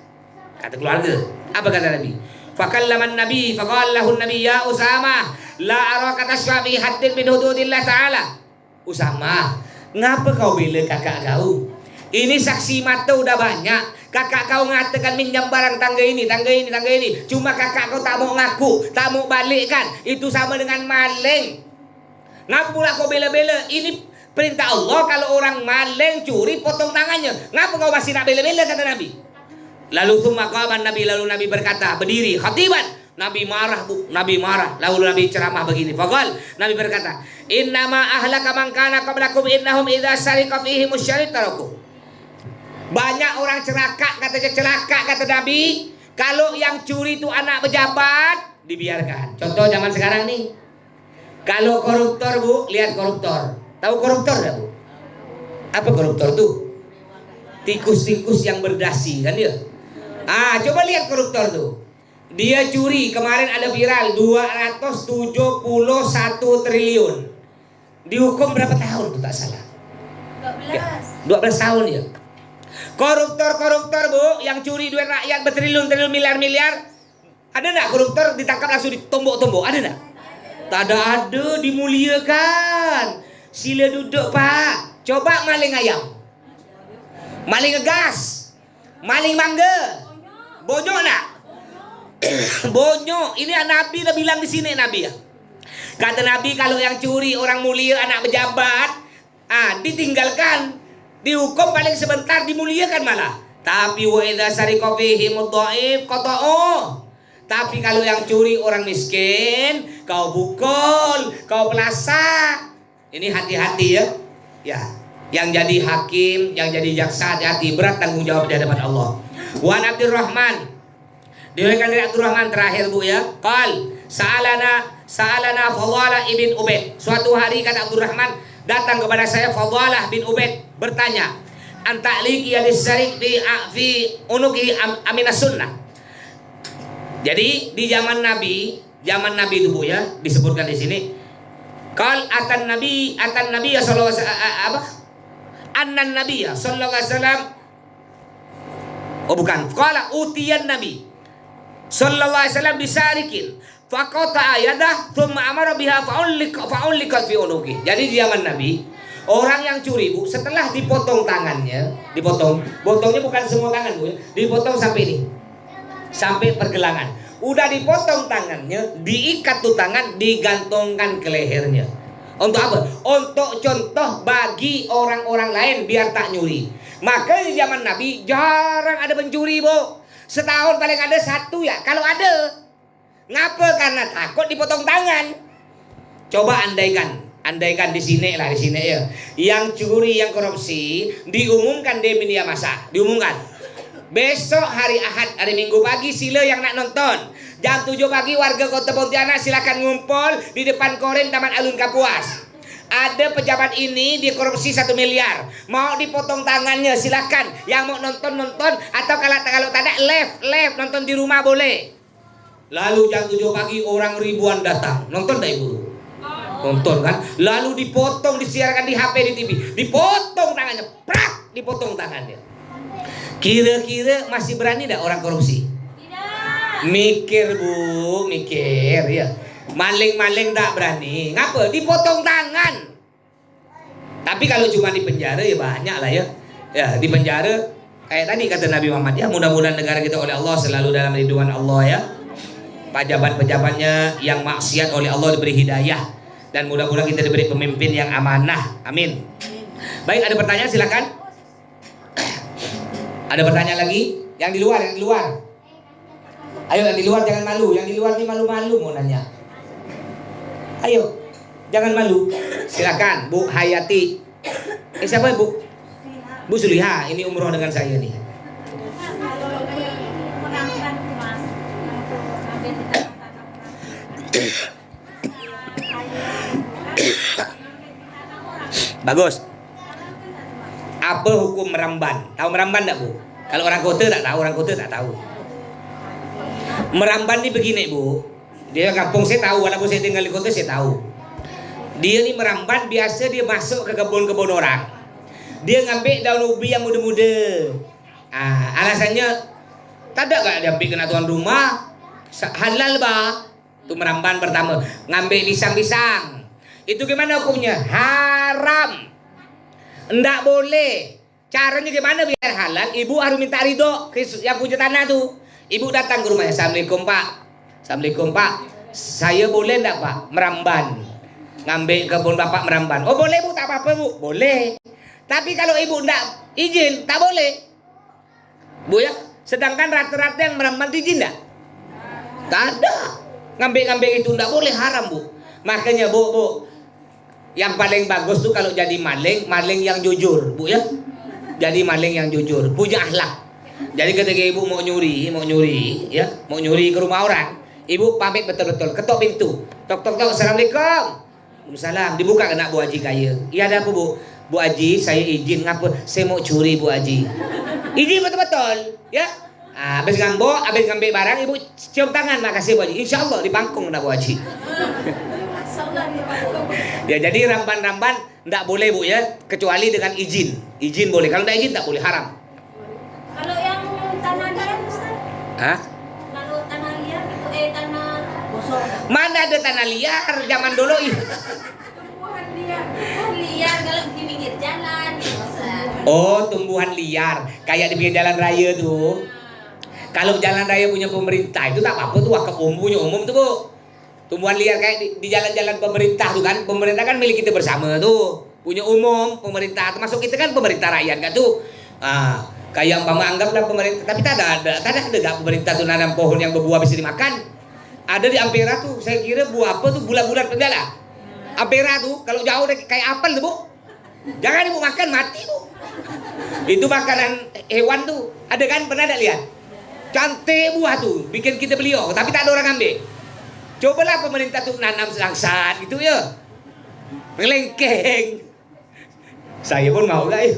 Kata keluarga. Apa kata Nabi? Fakallaman Nabi, faqallahu Nabi, ya Usama, la araka tashfa fi haddin min hududillah ta'ala. Usama, ngapa kau bela kakak kau? Ini saksi mata udah banyak. Kakak kau ngatakan minjam barang tangga ini. Cuma kakak kau tak mau ngaku, tak mau balikkan. Itu sama dengan maling. Ngapa pula kau bela-bela? Ini perintah Allah, kalau orang maling curi potong tangannya. Ngapa kau masih nak bela-bela, kata Nabi. Lalu sumaqaman Nabi, lalu Nabi berkata, berdiri khatiban. Nabi marah Bu, Nabi marah. Lalu Nabi ceramah begini. Faqal, Nabi berkata, innama ahlaka man kana qablakum innahum idza sarika fihi musyarid taraku. Banyak orang celaka, kata Nabi. Kalau yang curi itu anak pejabat, dibiarkan. Contoh zaman sekarang nih. Kalau koruptor Bu, lihat koruptor. Tahu koruptor enggak Bu? Apa koruptor tuh? Tikus-tikus yang berdasi kan dia. Coba lihat koruptor tuh. Dia curi, kemarin ada viral 271 triliun. Dihukum berapa tahun tuh tak salah? 12 tahun ya. Koruptor Bu, yang curi duit rakyat bertriliun miliar. Ada enggak koruptor ditangkap langsung ditombok-tombok? Ada enggak? Tak ada, dimuliakan. Sila duduk Pak. Coba maling ayam, maling ngegas, maling mangga, bonyok nak? Bonyok. Ini Nabi dah bilang di sini Nabi ya. Kata Nabi, kalau yang curi orang mulia, anak pejabat, ditinggalkan, dihukum paling sebentar, dimuliakan malah. Tapi wa idza sarika fihi mudhaif qata'u. Tapi kalau yang curi orang miskin, kau pukul, kau pelasak. Ini hati-hati ya. Ya, yang jadi hakim, yang jadi jaksa, hati-hati, berat tanggung jawab di hadapan Allah. Wan Abdurrahman, diriwayatkan dari Abdurrahman terakhir Bu ya. Qal sa'alana Fadhala ibn Ubaid. Suatu hari kata Abdurrahman, datang kepada saya Fadalah bin Ubaid bertanya, "Anta'liki al-syarik fi unuki aminas sunnah." Jadi di zaman Nabi itu Bu ya, disebutkan di sini. Atan Nabi sallallahu alaihi wasallam annan Nabi sallallahu alaihi wasallam. Oh bukan, qala utiyan Nabi sallallahu alaihi wasallam bisarikin faqata ayadah thumma amara biha fa'ulliqat fi unuki. Jadi di zaman Nabi, orang yang curi Bu, setelah dipotong tangannya, potongnya bukan semua tangan Bu ya, dipotong sampai ini, sampai pergelangan. Udah dipotong tangannya, diikat tuh tangan, digantungkan ke lehernya. Untuk apa? Untuk contoh bagi orang-orang lain biar tak nyuri. Maka di zaman Nabi jarang ada pencuri Bu. Setahun paling ada satu ya, kalau ada. Ngapa? Karena takut dipotong tangan. Coba andaikan di sini ya. Yang curi, yang korupsi diumumkan di media massa, diumumkan. Besok hari Ahad, hari Minggu pagi sila yang nak nonton. Jam 7 pagi warga Kota Pontianak silakan ngumpul di depan Koren Taman Alun Kapuas. Ada pejabat ini dikorupsi 1 miliar. Mau dipotong tangannya silakan. Yang mau nonton atau kalau tak ada live nonton di rumah boleh. Lalu jam 7 pagi orang ribuan datang. Nonton tak Ibu? Nonton kan? Lalu dipotong, disiarkan di HP, di TV. Dipotong tangannya. Prak! Dipotong tangannya. Kira-kira masih berani tak orang korupsi? Tidak. Mikir Bu, mikir ya. Maling-maling tak berani. Ngapa? Dipotong tangan. Tapi kalau cuma di penjara ya banyak lah ya. Ya di penjara kayak tadi kata Nabi Muhammad ya, mudah-mudahan negara kita oleh Allah selalu dalam lindungan Allah ya. Pejabat-pejabatnya yang maksiat oleh Allah diberi hidayah, dan mudah-mudahan kita diberi pemimpin yang amanah. Amin. Baik, ada pertanyaan silakan. Ada pertanyaan lagi? Yang di luar. Ayo yang di luar jangan malu. Yang di luar ini malu-malu mau nanya. Ayo, jangan malu. Silakan Bu Hayati. Siapa Bu? Bu Suliha. Ini umroh dengan saya nih. Bagus. Apa hukum meramban? Tahu meramban tak Bu? Kalau orang kota tak tahu. Meramban ni begini Bu. Dia kampung saya tahu, walaupun saya tinggal di kota saya tahu. Dia ni meramban biasa dia masuk ke kebun-kebun orang. Dia ngambil daun ubi yang muda-muda. Alasannya tak ada gak dia ambil kena tuan rumah. Halal bah. Itu meramban pertama. Ngambil pisang-pisang. Itu gimana hukumnya? Haram. Ndak boleh. Caranya gimana biar halal? Ibu harus minta ridho yang punya tanah tuh. Ibu datang ke rumahnya. Assalamualaikum Pak. Saya boleh ndak Pak meramban? Ngambil kebun Bapak meramban. Oh boleh Bu, tak apa-apa Bu. Boleh. Tapi kalau ibu ndak izin, tak boleh. Bu ya. Sedangkan rata-rata yang meramban izin ndak? Tak ada. Ngambil-ngambil itu ndak boleh, haram Bu. Makanya Bu. Yang paling bagus tuh kalau jadi maling yang jujur, Bu ya. Jadi maling yang jujur, punya akhlak. Jadi ketika ibu mau nyuri, ya, mau nyuri ke rumah orang, ibu pamit betul-betul, ketok pintu, tok, assalamualaikum, waalaikumsalam, dibuka kena Bu Haji kaya. Iya ada apa Bu? Bu Haji, saya izin ngapa? Saya mau curi Bu Haji. Izin betul-betul, ya. Habis ngambil barang, ibu cium tangan, makasih Bu Haji. Insya Allah dipangkung kena Bu Haji. Ya jadi ramban-ramban ndak boleh Bu ya, kecuali dengan izin. Izin boleh, kalau ndak izin tak boleh, haram. Kalau yang tanah liar Ustaz? Hah? Kalau tanah liar itu tanah kosong. Mana ada tanah liar zaman dulu Tumbuhan liar. Oh liar kalau di pinggir jalan Ustaz. Oh, tumbuhan liar kayak di pinggir jalan raya tuh. Kalau jalan raya punya pemerintah itu tak apa-apa tuh, wakaf punya umum tuh Bu. Tumbuhan liar kayak di jalan-jalan pemerintah tuh kan. Pemerintah kan milik kita bersama tuh. Punya umum, pemerintah. Termasuk kita kan pemerintah rakyat kan tuh. Kayak Mama anggaplah pemerintah. Tapi tak ada gak pemerintah tuh nanam pohon yang berbuah bisa dimakan. Ada di Ampera tuh. Saya kira buah apa tuh bulan-bulan pendala. Ampera tuh kalau jauh kayak apel tuh Bu. Jangan Ibu makan, mati Bu. Itu makanan hewan tuh. Ada kan, pernah ada lihat? Cantik buah tuh. Bikin kita beliau. Tapi tak ada orang ambil. Cobalah pemerintah tuh nanam langsat gitu ya. Melengkeng. Saya pun mau gak ya?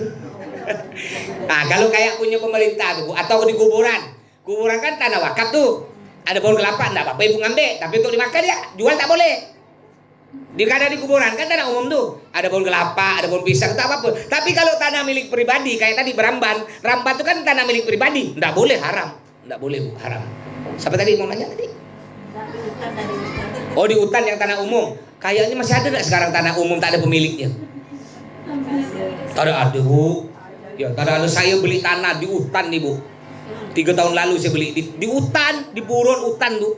Nah, kalau kayak punya pemerintah tuh, Bu, atau di kuburan. Kuburan kan tanah wakaf tuh. Ada pohon kelapa, enggak apa-apa ibu ngambil, tapi untuk dimakan ya, jual tak boleh. Di kuburan kan tanah umum tuh. Ada pohon kelapa, ada pohon pisang, tak apapun. Tapi kalau tanah milik pribadi, kayak tadi Beramban, Ramban itu kan tanah milik pribadi, enggak boleh, haram. Enggak boleh, Bu, haram. Siapa tadi mau nanya tadi? Oh, di hutan yang tanah umum. Kayaknya masih ada enggak sekarang tanah umum tak ada pemiliknya? Tak ada, Bu. Ya, kadang-kadang saya beli tanah di hutan nih, Bu. 3 tahun lalu saya beli di hutan, di buron hutan tuh.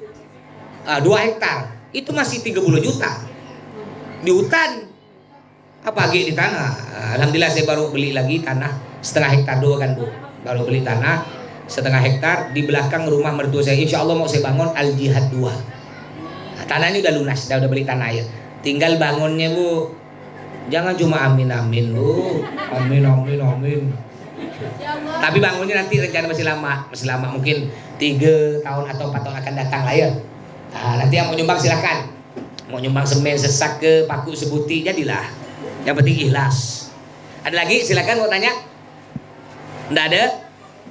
2 hektar. Itu masih 30 juta. Di hutan. Apa lagi di tanah? Alhamdulillah saya baru beli lagi tanah setengah hektar dua kan, Bu. Baru beli tanah setengah hektar di belakang rumah mertua saya. Insya Allah mau saya bangun Al Jihad 2. Nah, tanahnya udah lunas, udah beli tanah ya. Tinggal bangunnya, Bu. Jangan cuma amin amin, Bu. Amin amin amin. Tapi bangunnya nanti rencana masih lama mungkin 3 tahun atau 4 tahun akan datang lah ya. Nah, nanti yang mau nyumbang silakan. Mau nyumbang semen, sesak ke paku sebuti jadilah. Yang penting ikhlas. Ada lagi silakan mau tanya? Enggak ada?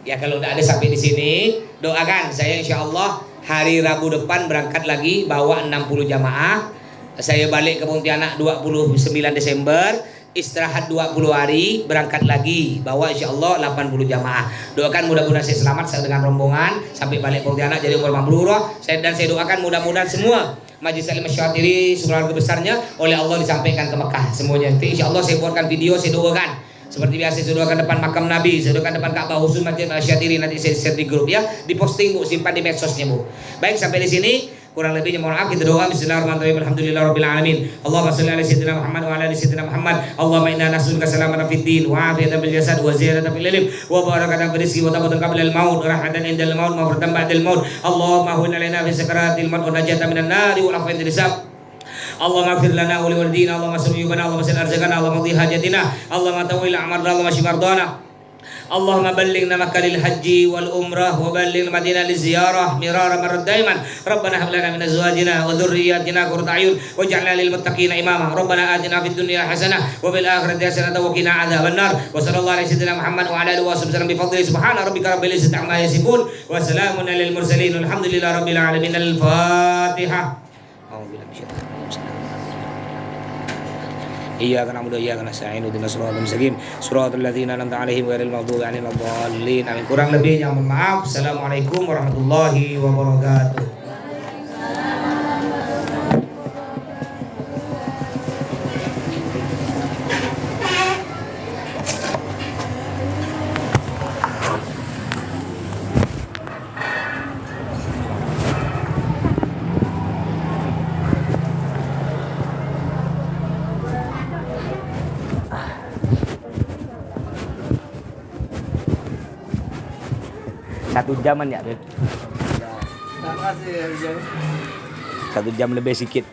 Ya kalau enggak ada sampai di sini doakan saya insya Allah hari Rabu depan berangkat lagi bawa 60 jamaah. Saya balik ke Pontianak 29 Desember, istirahat 20 hari, berangkat lagi, bawa insya Allah 80 jamaah. Doakan mudah-mudahan saya selamat dengan rombongan sampai balik Pontianak jadi umur mabrurah. Saya doakan mudah-mudahan semua Majelis Taklim Asy-Syatiri keluarga besarnya oleh Allah disampaikan ke Mekah semuanya. Nanti insya Allah saya buatkan video, saya doakan. Seperti biasa saya doakan depan makam Nabi, saya doakan depan Ka'bah khusus Majelis Asy-Syatiri, nanti saya share di grup ya, diposting Bu, simpan di medsosnya Bu. Baik sampai di sini. Kurang lebihnya mohon maaf, kita doa bismillahirrahmanirrahim alhamdulillahirabbil alamin. Allahumma shalli ala sayyidina Muhammad wa ala ali sayyidina Muhammad. Allahumma inna nas'aluka salamatan fid din wa afiyatan fil jasad wa ziyadatan fil ilm wa barakatan fil rizqi wa tawbatan qabla al maut wa rahmatan indal maut wa maghfiratan ba'dal maut. Allahumma hunna lana fi sakaratil maut wa najatan minan nari wa afiyatan hisab. Allahumma ighfir lana wa liwalidina, Allahumma sayyibana, Allahumma salli arzaqana, Allahumma qdi hajatina, Allahumma tawil a'marna, Allahumma shfi mardana. Allahumma ballighna Makkah lil haji wal umrah wa ballighna Madinah lil ziyarah mirara marad daiman. Rabbana hab lana min azwajina wa dhurriyyatina qurrata a'yun waj'alna lil muttaqina imama. Rabbana atina fid dunya hasanah wa fil akhirati hasanah wa qina adzaban nar. Wa sallallahu alaihi sayyidina Muhammad wa ala alihi wa sahbihi bi fadli subhana rabbika rabbil izzati amma yasifun wa salamun alal mursalin walhamdulillahi rabbil alamin. Al-Fatihah. Iyyaka na'budu wa iyyaka nasta'in ihdinas siratal mustaqim siratal ladzina an'amta 'alaihim ghairil maghdubi 'alaihim waladdallin. Amin. Kurang lebihnya mohon maaf. Assalamualaikum warahmatullahi wabarakatuh. Satu jaman ya, Terima kasih. 1 jam lebih sedikit.